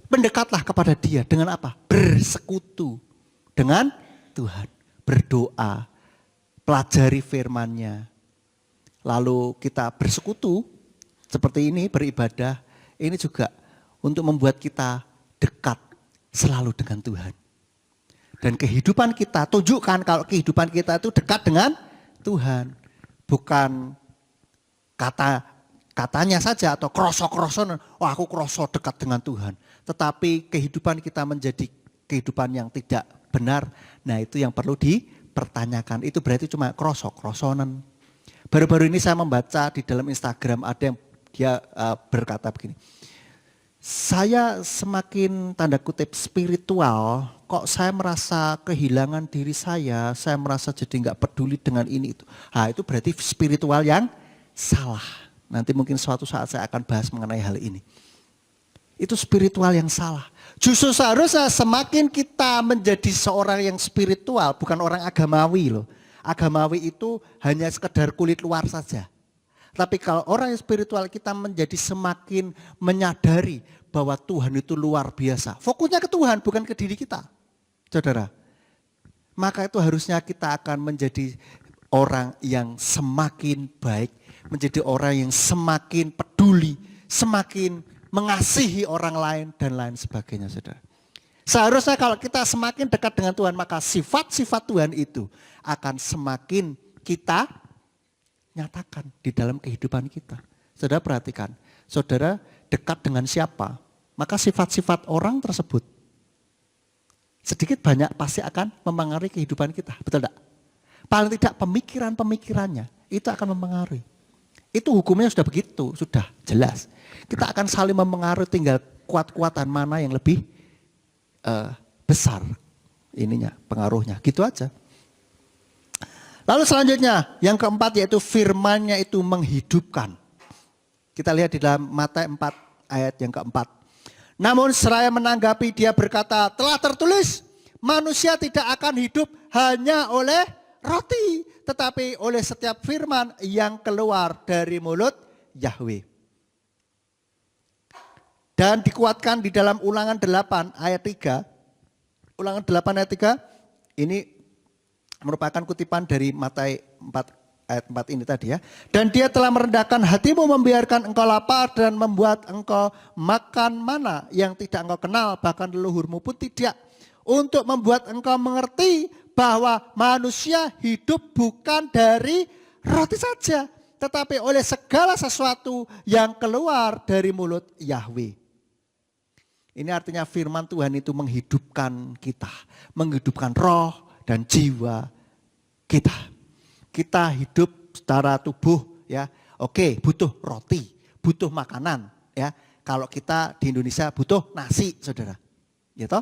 Mendekatlah kepada Dia dengan apa? Bersekutu dengan Tuhan. Berdoa, pelajari firman-Nya. Lalu kita bersekutu seperti ini, beribadah. Ini juga untuk membuat kita dekat selalu dengan Tuhan. Dan kehidupan kita, tunjukkan kalau kehidupan kita itu dekat dengan Tuhan. Bukan katanya saja atau kroso-kroso, aku kroso dekat dengan Tuhan. Tetapi kehidupan kita menjadi kehidupan yang tidak benar. Nah itu yang perlu dipertanyakan. Itu berarti cuma kroso-krosonan. Baru-baru ini saya membaca di dalam Instagram ada yang dia berkata begini. Saya semakin tanda kutip spiritual, kok saya merasa kehilangan diri saya merasa jadi nggak peduli dengan ini itu. Nah itu berarti spiritual yang salah. Nanti mungkin suatu saat saya akan bahas mengenai hal ini. Itu spiritual yang salah. Justru seharusnya semakin kita menjadi seorang yang spiritual, bukan orang agamawi loh. agamawi itu hanya sekedar kulit luar saja. Tapi kalau orang yang spiritual kita menjadi semakin menyadari bahwa Tuhan itu luar biasa. Fokusnya ke Tuhan bukan ke diri kita. Saudara. Maka itu harusnya kita akan menjadi orang yang semakin baik. Menjadi orang yang semakin peduli. Semakin mengasihi orang lain dan lain sebagainya, saudara. Seharusnya kalau kita semakin dekat dengan Tuhan, maka sifat-sifat Tuhan itu akan semakin kita nyatakan di dalam kehidupan kita. Saudara perhatikan, saudara dekat dengan siapa, maka sifat-sifat orang tersebut sedikit banyak pasti akan mempengaruhi kehidupan kita. Betul tidak? Paling tidak pemikiran-pemikirannya itu akan mempengaruhi. Itu hukumnya sudah begitu, sudah jelas. Kita akan saling mempengaruhi, tinggal kuat-kuatan mana yang lebih besar ininya, pengaruhnya. Gitu aja. Lalu selanjutnya, yang keempat yaitu firman-Nya itu menghidupkan. Kita lihat di dalam Matius 4 ayat yang keempat. Namun seraya menanggapi dia berkata, telah tertulis, manusia tidak akan hidup hanya oleh roti, tetapi oleh setiap firman yang keluar dari mulut Yahweh. Dan dikuatkan di dalam Ulangan 8 ayat 3. Ulangan 8 ayat 3 ini merupakan kutipan dari Matius 4 ayat 4 ini tadi ya. Dan dia telah merendahkan hatimu membiarkan engkau lapar dan membuat engkau makan mana yang tidak engkau kenal, bahkan leluhurmu pun tidak. Untuk membuat engkau mengerti bahwa manusia hidup bukan dari roti saja, tetapi oleh segala sesuatu yang keluar dari mulut Yahweh. Ini artinya firman Tuhan itu menghidupkan kita, menghidupkan roh dan jiwa kita. Kita hidup secara tubuh ya, oke, butuh roti, butuh makanan ya. Kalau kita di Indonesia butuh nasi, saudara, gitu.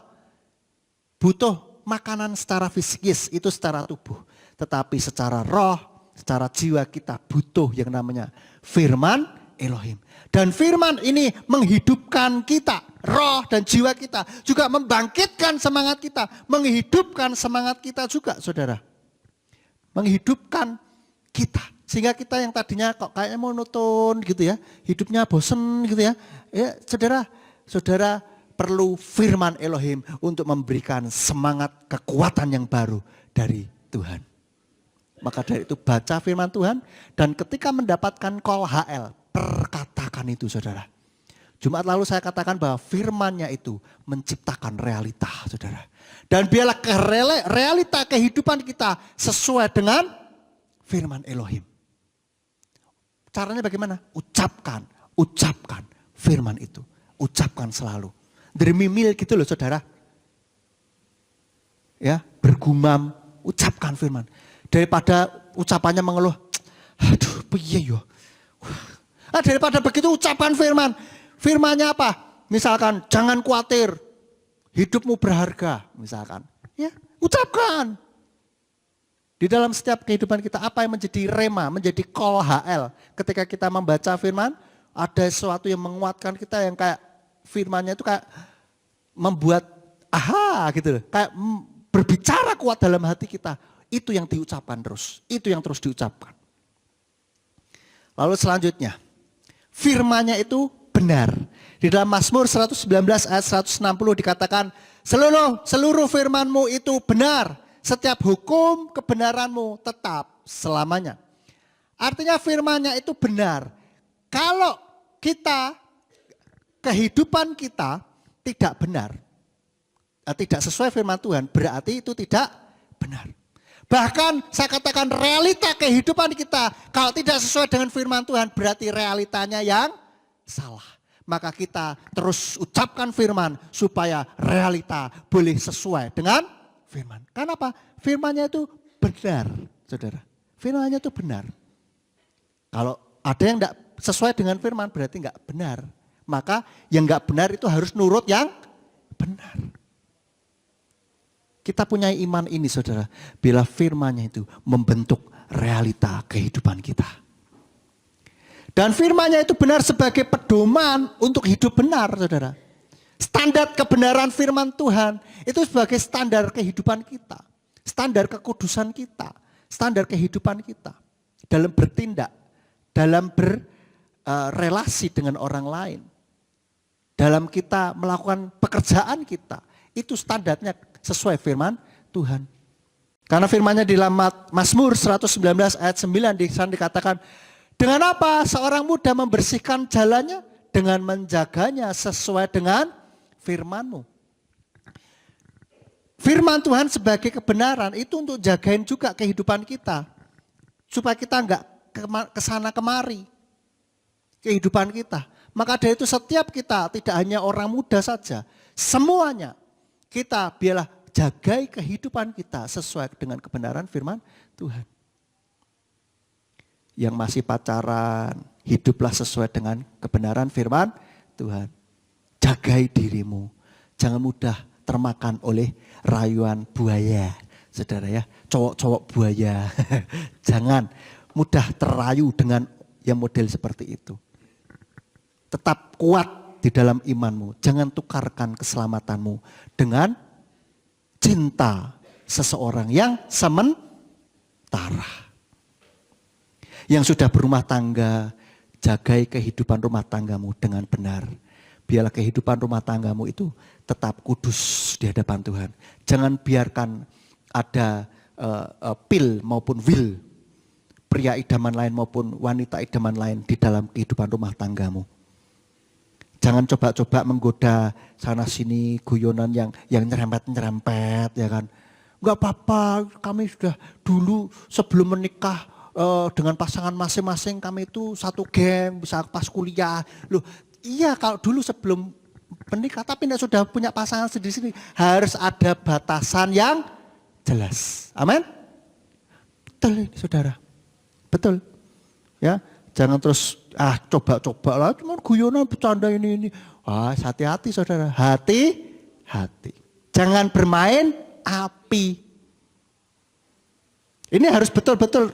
Butuh makanan secara fisikis itu secara tubuh, tetapi secara roh, secara jiwa kita butuh yang namanya firman Elohim. Dan firman ini menghidupkan kita, roh dan jiwa kita. Juga membangkitkan semangat kita, menghidupkan semangat kita juga, saudara. Menghidupkan kita. Sehingga kita yang tadinya kok kayaknya monoton gitu ya, hidupnya bosen gitu ya. Ya saudara perlu firman Elohim untuk memberikan semangat kekuatan yang baru dari Tuhan. Maka dari itu baca firman Tuhan dan ketika mendapatkan call HL, perkatakan itu, saudara. Jumat lalu saya katakan bahwa firman-Nya itu menciptakan realita, saudara. Dan biarlah realita kehidupan kita sesuai dengan firman Elohim. Caranya bagaimana? Ucapkan firman itu. Ucapkan selalu. Dermimil gitu loh, saudara. Ya, bergumam, ucapkan firman. Daripada ucapannya mengeluh, aduh, piye yo. Daripada begitu ucapkan firman. Firmannya apa? Misalkan jangan khawatir, hidupmu berharga misalkan. Ya, ucapkan. Di dalam setiap kehidupan kita apa yang menjadi rema, menjadi call HL. Ketika kita membaca firman, ada sesuatu yang menguatkan kita yang kayak firmannya itu kayak membuat aha gitu loh. Kayak berbicara kuat dalam hati kita. Itu yang diucapkan terus. Itu yang terus diucapkan. Lalu selanjutnya. Firman-Nya itu benar. Di dalam Mazmur 119 ayat 160 dikatakan, seluruh firman-Mu itu benar. Setiap hukum kebenaran-Mu tetap selamanya. Artinya firman-Nya itu benar. Kalau kehidupan kita tidak benar, tidak sesuai firman Tuhan, berarti itu tidak benar. Bahkan saya katakan realita kehidupan kita kalau tidak sesuai dengan firman Tuhan berarti realitanya yang salah. Maka kita terus ucapkan firman supaya realita boleh sesuai dengan firman. Kenapa? Firman-Nya itu benar, saudara. Firman-Nya itu benar. Kalau ada yang tidak sesuai dengan firman berarti enggak benar. Maka yang enggak benar itu harus nurut yang benar. Kita punya iman ini, saudara, bila firman-Nya itu membentuk realita kehidupan kita. Dan firman-Nya itu benar sebagai pedoman untuk hidup benar, saudara. Standar kebenaran firman Tuhan itu sebagai standar kehidupan kita. Standar kekudusan kita. standar kehidupan kita dalam bertindak, dalam berrelasi dengan orang lain, dalam kita melakukan pekerjaan kita, itu standarnya sesuai firman Tuhan. Karena firmannya di dalam Mazmur 119 ayat 9 di sana dikatakan, dengan apa seorang muda membersihkan jalannya? Dengan menjaganya sesuai dengan firman-Mu. Firman Tuhan sebagai kebenaran itu untuk jagain juga kehidupan kita. Supaya kita enggak kesana kemari kehidupan kita. Maka dari itu setiap kita, tidak hanya orang muda saja, semuanya kita biarlah jagai kehidupan kita sesuai dengan kebenaran firman Tuhan. Yang masih pacaran, hiduplah sesuai dengan kebenaran firman Tuhan. Jagai dirimu, jangan mudah termakan oleh rayuan buaya. Saudara ya, cowok-cowok buaya. Jangan mudah terayu dengan yang model seperti itu. Tetap kuat di dalam imanmu. Jangan tukarkan keselamatanmu dengan cinta seseorang yang sementara. Yang sudah berumah tangga, jagai kehidupan rumah tanggamu dengan benar. Biarlah kehidupan rumah tanggamu itu tetap kudus di hadapan Tuhan. Jangan biarkan ada pil maupun will, pria idaman lain maupun wanita idaman lain di dalam kehidupan rumah tanggamu. Jangan coba-coba menggoda sana sini guyonan yang nyerempet-nyerempet ya kan. Enggak apa-apa, kami sudah dulu sebelum menikah dengan pasangan masing-masing kami itu satu geng bisa pas kuliah. Loh, iya kalau dulu sebelum menikah tapi tidak sudah punya pasangan sendiri-sendiri harus ada batasan yang jelas. Amin. Betul saudara. Betul. Ya. Jangan terus coba-coba lah, cuma guyonan bercanda ini. Hati-hati saudara, hati-hati. Jangan bermain api. Ini harus betul-betul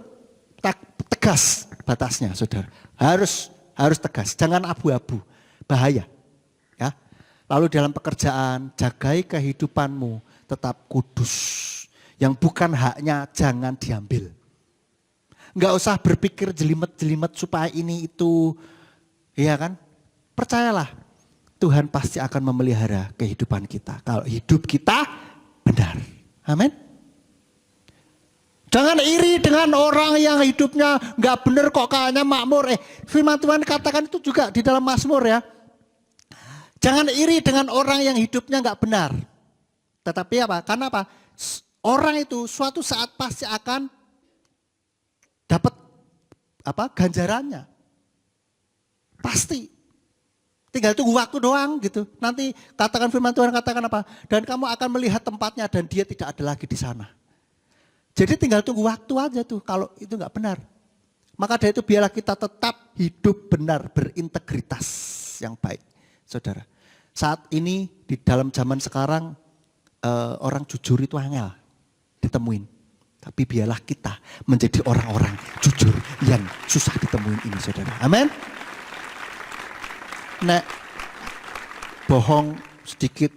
tegas batasnya saudara. Harus tegas, jangan abu-abu, bahaya. Ya. Lalu dalam pekerjaan, jagai kehidupanmu tetap kudus. Yang bukan haknya jangan diambil. Enggak usah berpikir jelimet-jelimet supaya ini itu, ya kan? Percayalah, Tuhan pasti akan memelihara kehidupan kita. Kalau hidup kita benar. Amin. Jangan iri dengan orang yang hidupnya enggak benar kok kayaknya makmur. Firman Tuhan katakan itu juga di dalam Mazmur ya. Jangan iri dengan orang yang hidupnya enggak benar. Tetapi apa? Karena apa? Orang itu suatu saat pasti akan dapat ganjarannya. Pasti. Tinggal tunggu waktu doang gitu. Nanti katakan firman Tuhan katakan apa? Dan kamu akan melihat tempatnya dan dia tidak ada lagi di sana. Jadi tinggal tunggu waktu aja tuh kalau itu enggak benar. Maka dari itu biarlah kita tetap hidup benar, berintegritas yang baik. Saudara. Saat ini di dalam zaman sekarang orang jujur itu angel ditemuin. Tapi biarlah kita menjadi orang-orang jujur yang susah ditemuin ini saudara. Amin. Nek bohong sedikit,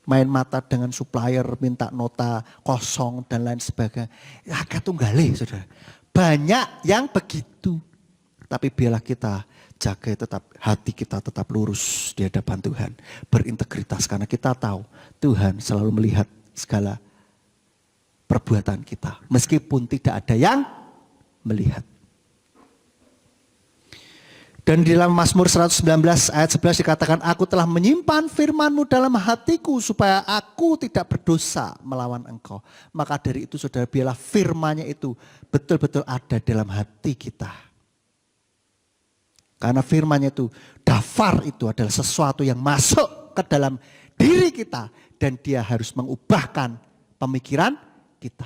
main mata dengan supplier, minta nota kosong dan lain sebagainya. Agak tunggale saudara. Banyak yang begitu. Tapi biarlah kita jaga tetap hati kita tetap lurus di hadapan Tuhan. Berintegritas karena kita tahu Tuhan selalu melihat segala perbuatan kita. Meskipun tidak ada yang melihat. Dan di dalam Mazmur 119 ayat 11 dikatakan, aku telah menyimpan firman-Mu dalam hatiku supaya aku tidak berdosa melawan Engkau. Maka dari itu saudara biarlah firman-Nya itu betul-betul ada dalam hati kita. Karena firman-Nya itu, dafar itu adalah sesuatu yang masuk ke dalam diri kita. Dan dia harus mengubahkan pemikiran kita.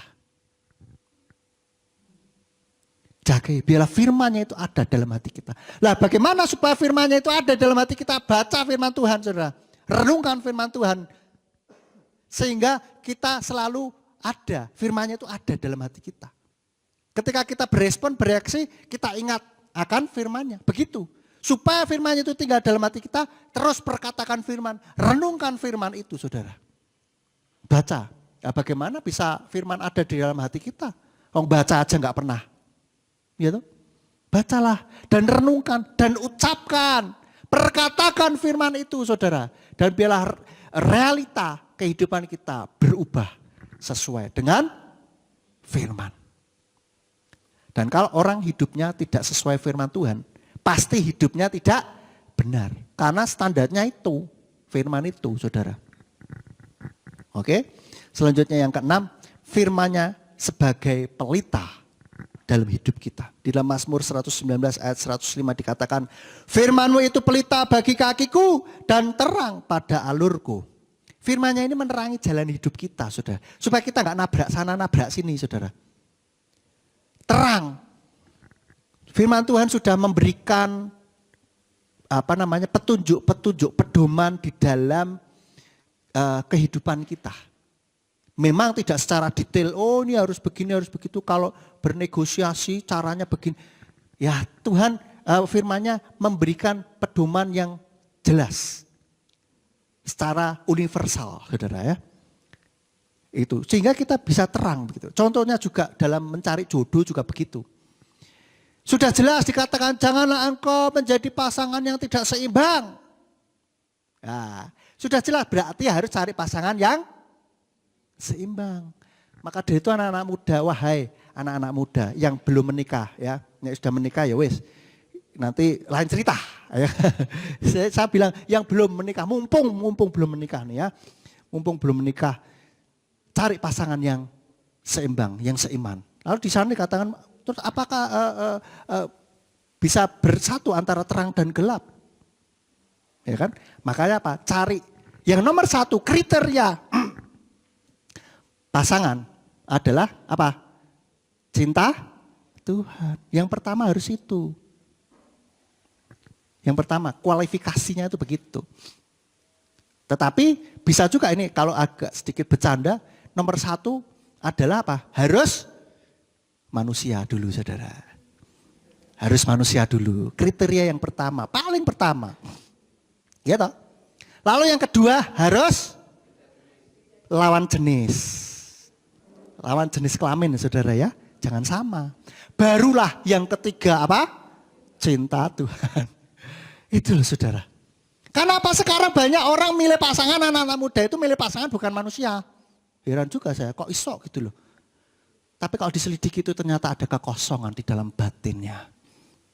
Jaga, biarlah firman-Nya itu ada dalam hati kita. Lah bagaimana supaya firman-Nya itu ada dalam hati kita? Baca firman Tuhan saudara. Renungkan firman Tuhan. Sehingga kita selalu ada, firman-Nya itu ada dalam hati kita. Ketika kita berespon, bereaksi, kita ingat akan firman-Nya. Begitu. Supaya firman-Nya itu tinggal dalam hati kita, terus perkatakan firman. Renungkan firman itu saudara. Baca. Ya, bagaimana bisa firman ada di dalam hati kita? baca aja nggak pernah. Gitu. Bacalah dan renungkan dan ucapkan. Perkatakan firman itu saudara. Dan biarlah realita kehidupan kita berubah sesuai dengan firman. Dan kalau orang hidupnya tidak sesuai firman Tuhan, pasti hidupnya tidak benar. Karena standarnya itu, firman itu saudara. Oke, selanjutnya yang keenam, firman-Nya sebagai pelita dalam hidup kita. Di dalam Mazmur 119 ayat 105 dikatakan, firman-Mu itu pelita bagi kakiku dan terang pada alurku. Firman-Nya ini menerangi jalan hidup kita, saudara. Supaya kita nggak nabrak sana, nabrak sini, saudara. Terang. Firman Tuhan sudah memberikan petunjuk, pedoman di dalam kehidupan kita. Memang tidak secara detail, oh ini harus begini, harus begitu. Kalau bernegosiasi caranya begini. Ya Tuhan firman-Nya memberikan pedoman yang jelas. Secara universal, saudara ya. Itu sehingga kita bisa terang begitu. Contohnya juga dalam mencari jodoh juga begitu. Sudah jelas dikatakan janganlah engkau menjadi pasangan yang tidak seimbang. Nah, sudah jelas berarti harus cari pasangan yang seimbang. Maka dari itu anak-anak muda, wahai anak-anak muda yang belum menikah ya, yang sudah menikah ya wis. Nanti lain cerita ya. Saya bilang yang belum menikah, mumpung belum menikah nih ya. Mumpung belum menikah, cari pasangan yang seimbang, yang seiman. Lalu di sana dikatakan, terus apakah bisa bersatu antara terang dan gelap? Ya kan? Makanya apa? Cari yang nomor satu kriteria pasangan adalah apa? Cinta Tuhan. Yang pertama harus itu. Yang pertama kualifikasinya itu begitu. Tetapi bisa juga ini kalau agak sedikit bercanda, nomor satu adalah apa? Harus manusia dulu saudara. Harus manusia dulu. Kriteria yang pertama, paling pertama. Ya toh? Lalu yang kedua harus lawan jenis. Lawan jenis kelamin saudara ya. Jangan sama. Barulah yang ketiga apa? Cinta Tuhan. Itu loh saudara. Kenapa sekarang banyak orang milih pasangan, anak-anak muda itu milih pasangan bukan manusia. Heran juga saya, kok iso gitu loh. Tapi kalau diselidiki itu ternyata ada kekosongan di dalam batinnya.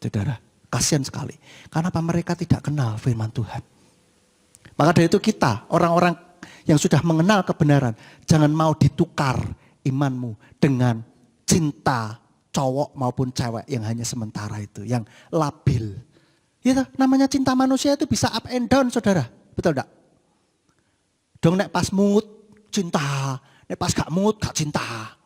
Saudara, kasihan sekali. Kenapa mereka tidak kenal firman Tuhan. Maka dari itu kita, orang-orang yang sudah mengenal kebenaran, jangan mau ditukar imanmu dengan cinta cowok maupun cewek yang hanya sementara itu, yang labil. Ya, namanya cinta manusia itu bisa up and down saudara, betul enggak? Dong nek pas mood cinta, nek pas gak mood gak cinta.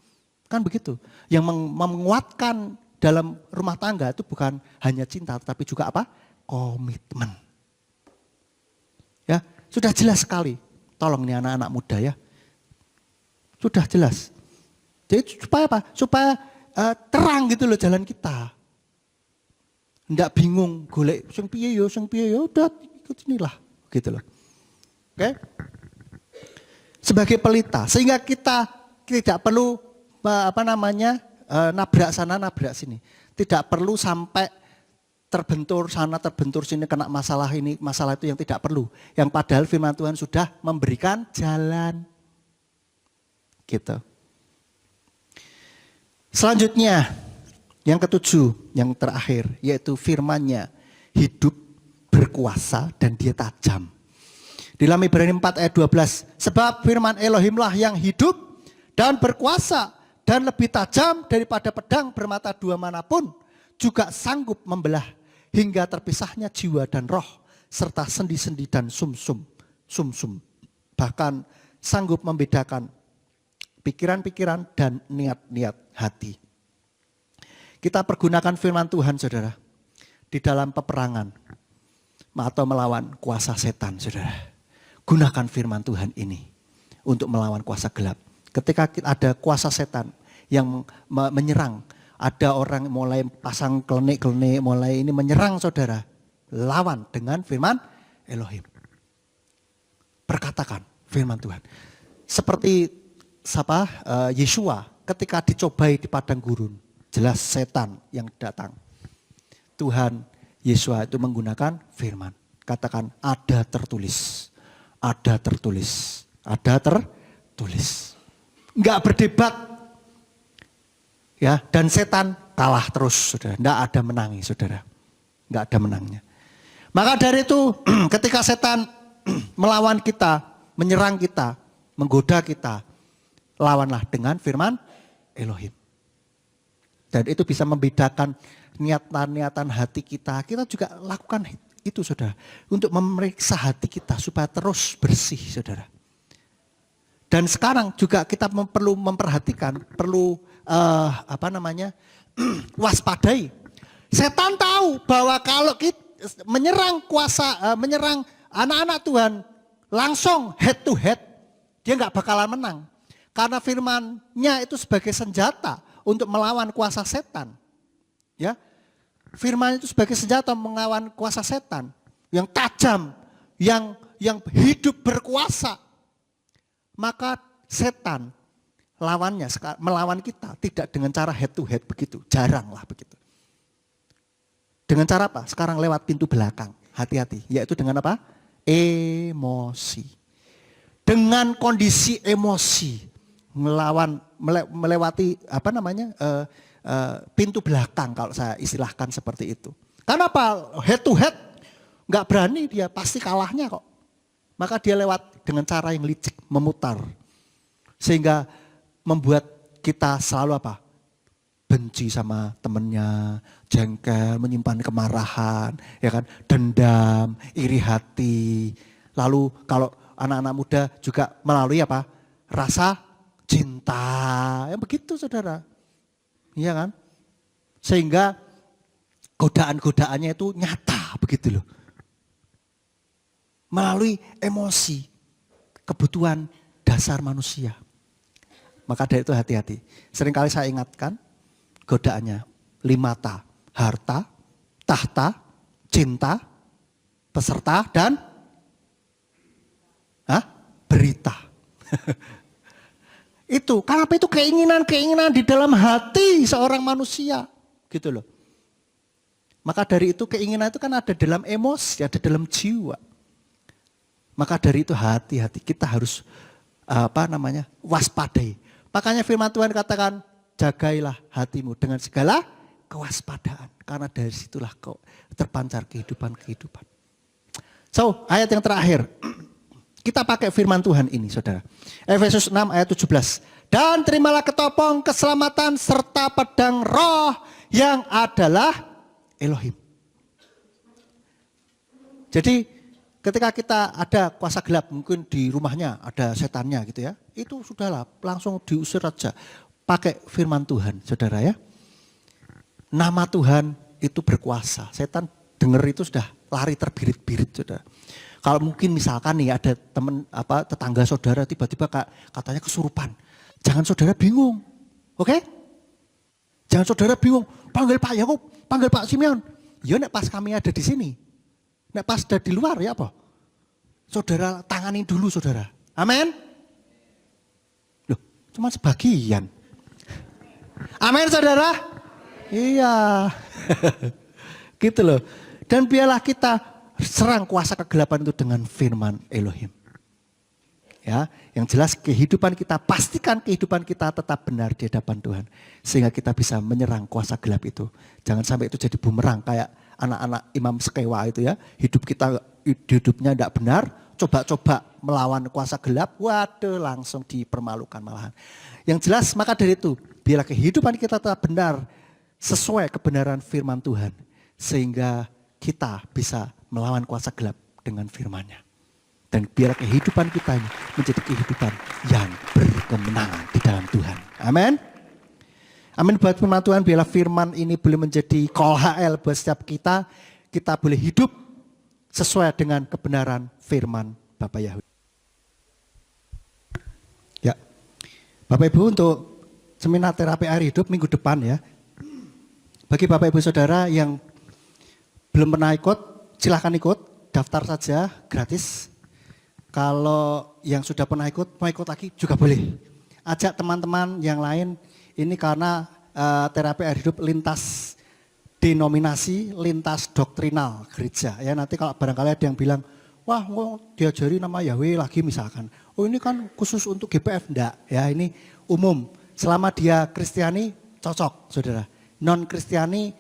Kan begitu. Yang menguatkan dalam rumah tangga itu bukan hanya cinta, tapi juga apa? Komitmen. Ya, sudah jelas sekali. Tolong nih anak-anak muda ya. Sudah jelas. Jadi supaya apa? Supaya terang gitu loh jalan kita. Nggak bingung golek sing piye yo, udah ikut inilah gitu loh. Oke? Sebagai pelita sehingga kita tidak perlu nabrak sana nabrak sini. Tidak perlu sampai terbentur sana terbentur sini kena masalah ini, masalah itu yang tidak perlu. Yang padahal firman Tuhan sudah memberikan jalan. Gitu. Selanjutnya yang ketujuh, yang terakhir, yaitu firman-Nya hidup, berkuasa, dan dia tajam. Di dalam Ibrani 4 ayat 12, sebab firman Elohimlah yang hidup dan berkuasa dan lebih tajam daripada pedang bermata dua manapun, juga sanggup membelah hingga terpisahnya jiwa dan roh, serta sendi-sendi dan sumsum, bahkan sanggup membedakan pikiran-pikiran dan niat-niat hati. Kita pergunakan firman Tuhan saudara di dalam peperangan atau melawan kuasa setan saudara. Gunakan firman Tuhan ini untuk melawan kuasa gelap. Ketika ada kuasa setan yang menyerang, ada orang mulai pasang klenik-klenik, mulai ini menyerang saudara. Lawan dengan firman Elohim. Perkatakan firman Tuhan. Seperti Yesua ketika dicobai di padang gurun, jelas setan yang datang. Tuhan Yesus itu menggunakan firman. Katakan ada tertulis. Ada tertulis. Ada tertulis. Enggak berdebat. Ya, dan setan kalah terus, Saudara. Enggak ada menangi, Saudara. Enggak ada menangnya. Maka dari itu ketika setan melawan kita, menyerang kita, menggoda kita, lawanlah dengan firman Elohim. Dan itu bisa membedakan niatan-niatan hati kita. Kita juga lakukan itu, Saudara. Untuk memeriksa hati kita supaya terus bersih, Saudara. Dan sekarang juga kita perlu memperhatikan, perlu waspadai. Setan tahu bahwa kalau kita menyerang menyerang anak-anak Tuhan langsung head to head, dia nggak bakalan menang. Karena firman-Nya itu sebagai senjata untuk melawan kuasa setan. Ya. Firman itu sebagai senjata melawan kuasa setan yang tajam, yang hidup berkuasa. Maka setan lawannya melawan kita tidak dengan cara head to head begitu, jaranglah begitu. Dengan cara apa? Sekarang lewat pintu belakang, hati-hati, yaitu dengan apa? Emosi. Dengan kondisi emosi melewati pintu belakang kalau saya istilahkan seperti itu. Karena apa? Head to head nggak berani dia, pasti kalahnya kok. Maka dia lewat dengan cara yang licik, memutar. Sehingga membuat kita selalu apa? Benci sama temennya, jengkel, menyimpan kemarahan, ya kan? Dendam, iri hati. Lalu kalau anak-anak muda juga melalui apa? Rasa cinta. Ya begitu, Saudara. Iya kan? Sehingga godaan-godaannya itu nyata begitu loh. Melalui emosi, kebutuhan dasar manusia. Maka dari itu hati-hati. Seringkali saya ingatkan godaannya 5 harta, tahta, cinta, peserta, dan berita. Itu, kenapa itu keinginan-keinginan di dalam hati seorang manusia. Gitu loh. Maka dari itu keinginan itu kan ada dalam emosi, ada dalam jiwa. Maka dari itu hati-hati, kita harus waspadai. Makanya firman Tuhan katakan, jagailah hatimu dengan segala kewaspadaan. Karena dari situlah kau terpancar kehidupan-kehidupan. So, ayat yang terakhir. Kita pakai firman Tuhan ini, Saudara. Efesus 6 ayat 17. Dan terimalah ketopong keselamatan serta pedang roh yang adalah Elohim. Jadi ketika kita ada kuasa gelap, mungkin di rumahnya ada setannya gitu ya. Itu sudahlah, langsung diusir aja. Pakai firman Tuhan, Saudara ya. Nama Tuhan itu berkuasa. Setan dengar itu sudah lari terbirit-birit, Saudara. Kalau mungkin misalkan nih ada tetangga saudara tiba-tiba katanya kesurupan. Jangan saudara bingung. Oke? Jangan saudara bingung. Panggil Pak Yakub, panggil Pak Simeon. Ya nek pas kami ada di sini. Nek pas ada di luar ya apa? Saudara tangani dulu, Saudara. Amin. Loh, cuma sebagian. Amin, Saudara. Iya. Gitu loh. Dan biarlah kita serang kuasa kegelapan itu dengan firman Elohim. Ya, yang jelas kehidupan kita, pastikan kehidupan kita tetap benar di hadapan Tuhan. Sehingga kita bisa menyerang kuasa gelap itu. Jangan sampai itu jadi bumerang kayak anak-anak Imam Sekewa itu ya. Hidupnya tidak benar, coba-coba melawan kuasa gelap, waduh langsung dipermalukan malahan. Yang jelas maka dari itu, biarlah kehidupan kita tetap benar sesuai kebenaran firman Tuhan. Sehingga kita bisa melawan kuasa gelap dengan firman-Nya. Dan biar kehidupan kita ini menjadi kehidupan yang berkemenangan di dalam Tuhan. Amin. Amin buat firman Tuhan, biarlah firman ini boleh menjadi call HL buat setiap kita. Kita boleh hidup sesuai dengan kebenaran firman Bapak Yahweh. Ya, Bapak Ibu untuk seminar terapi air hidup minggu depan ya. Bagi Bapak Ibu Saudara yang belum pernah ikut, silahkan ikut, daftar saja gratis. Kalau yang sudah pernah ikut, mau ikut lagi juga boleh. Ajak teman-teman yang lain ini karena terapi air hidup lintas denominasi, lintas doktrinal gereja. Ya nanti kalau barangkali ada yang bilang, wah diajari nama Yahweh lagi misalkan. Oh ini kan khusus untuk GPF, enggak ya, ini umum. Selama dia Kristiani cocok saudara. Non Kristiani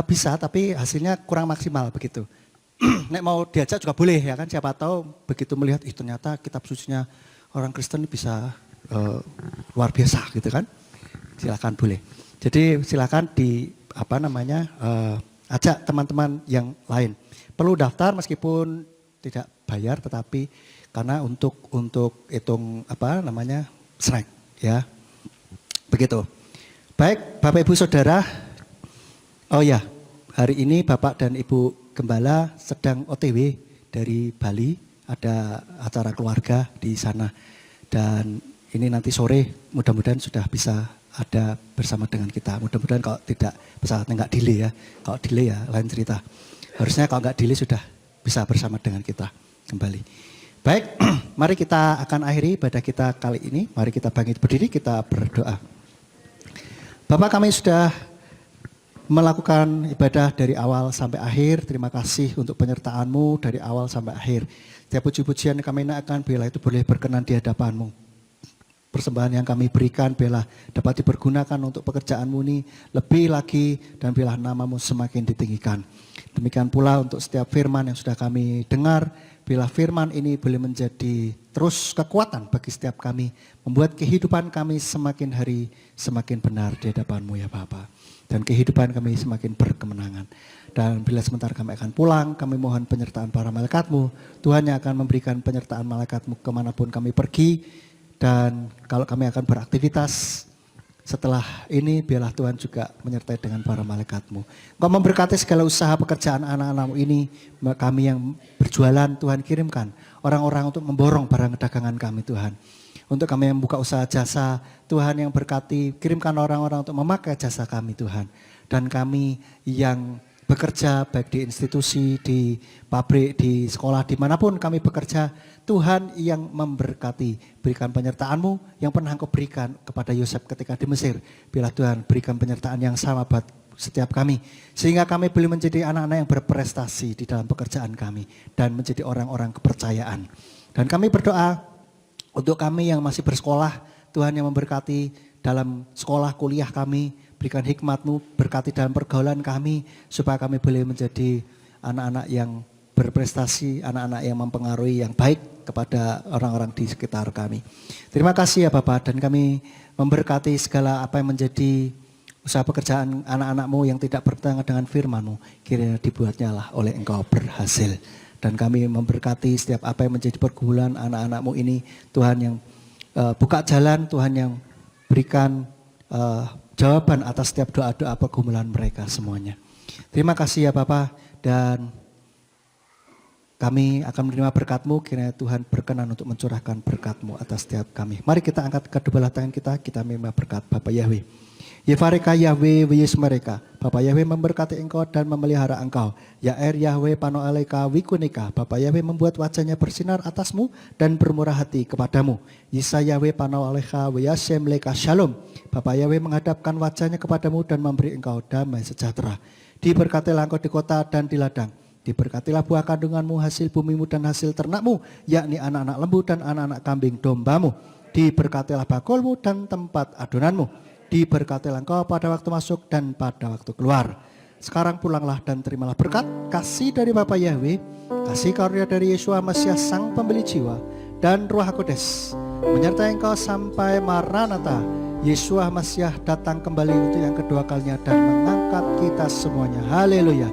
bisa tapi hasilnya kurang maksimal begitu. Nek mau diajak juga boleh ya kan, siapa tahu begitu melihat ternyata kitab sucinya orang Kristen bisa luar biasa gitu kan. Silakan boleh. Jadi silakan ajak teman-teman yang lain. Perlu daftar meskipun tidak bayar tetapi karena untuk hitung strike ya. Begitu. Baik, Bapak Ibu Saudara. Oh ya, hari ini Bapak dan Ibu Gembala sedang OTW dari Bali, ada acara keluarga di sana. Dan ini nanti sore mudah-mudahan sudah bisa ada bersama dengan kita. Mudah-mudahan kalau tidak pesawatnya nggak delay ya. Kalau delay ya lain cerita. Harusnya kalau nggak delay sudah bisa bersama dengan kita kembali. Baik, mari kita akan akhiri ibadah kita kali ini. Mari kita bangkit berdiri, kita berdoa. Bapak, kami sudah melakukan ibadah dari awal sampai akhir. Terima kasih untuk penyertaan-Mu dari awal sampai akhir. Setiap puji-pujian yang kami naikkan, biarlah itu boleh berkenan di hadapan-Mu. Persembahan yang kami berikan, biarlah dapat dipergunakan untuk pekerjaan-Mu ini lebih lagi, dan biarlah nama-Mu semakin ditinggikan. Demikian pula untuk setiap firman yang sudah kami dengar, biarlah firman ini boleh menjadi terus kekuatan bagi setiap kami, membuat kehidupan kami semakin hari semakin benar di hadapan-Mu ya Bapa. Dan kehidupan kami semakin berkemenangan. Dan bila sebentar kami akan pulang, kami mohon penyertaan para malaikat-Mu. Tuhan yang akan memberikan penyertaan malaikat-Mu kemanapun kami pergi. Dan kalau kami akan beraktivitas setelah ini, biarlah Tuhan juga menyertai dengan para malaikat-Mu. Engkau memberkati segala usaha pekerjaan anak-anak-Mu ini. Kami yang berjualan, Tuhan kirimkan orang-orang untuk memborong barang dagangan kami Tuhan. Untuk kami yang membuka usaha jasa, Tuhan yang berkati, kirimkan orang-orang untuk memakai jasa kami Tuhan. Dan kami yang bekerja baik di institusi, di pabrik, di sekolah, dimanapun kami bekerja, Tuhan yang memberkati. Berikan penyertaan-Mu yang pernah Engkau berikan kepada Yosef ketika di Mesir. Biarlah Tuhan berikan penyertaan yang sama buat setiap kami. Sehingga kami boleh menjadi anak-anak yang berprestasi di dalam pekerjaan kami. Dan menjadi orang-orang kepercayaan. Dan kami berdoa untuk kami yang masih bersekolah, Tuhan yang memberkati dalam sekolah kuliah kami. Berikan hikmat-Mu, berkati dalam pergaulan kami, supaya kami boleh menjadi anak-anak yang berprestasi, anak-anak yang mempengaruhi yang baik kepada orang-orang di sekitar kami. Terima kasih ya Bapak, dan kami memberkati segala apa yang menjadi usaha pekerjaan anak-anak-Mu yang tidak bertentangan dengan firman-Mu. Kiranya dibuatnya lah oleh Engkau berhasil. Dan kami memberkati setiap apa yang menjadi pergumulan anak-anak-Mu ini, Tuhan yang buka jalan, Tuhan yang berikan jawaban atas setiap doa-doa pergumulan mereka semuanya. Terima kasih ya Bapak, dan kami akan menerima berkat-Mu, kiranya Tuhan berkenan untuk mencurahkan berkat-Mu atas setiap kami. Mari kita angkat kedua belah tangan kita menerima berkat Bapak Yahweh. Yevareka Yahweh wiyis mereka. Bapak Yahweh memberkati engkau dan memelihara engkau. Yair Yahweh pano aleka wikunika. Bapak Yahweh membuat wajahnya bersinar atasmu dan bermurah hati kepadamu. Yisa Yahweh pano aleka wiyasem leka shalom. Bapak Yahweh menghadapkan wajahnya kepadamu dan memberi engkau damai sejahtera. Diberkatilah engkau di kota dan di ladang. Diberkatilah buah kandunganmu, hasil bumimu dan hasil ternakmu, yakni anak-anak lembu dan anak-anak kambing dombamu. Diberkatilah bakulmu dan tempat adonanmu. Diberkatilah engkau pada waktu masuk dan pada waktu keluar. Sekarang pulanglah dan terimalah berkat, kasih dari Bapa Yahweh, kasih karunia dari Yesua Mesias Sang Pembeli Jiwa, dan Ruach Kudus menyertai engkau sampai Maranatha. Yesua Mesias datang kembali untuk yang kedua kalinya dan mengangkat kita semuanya. Haleluya.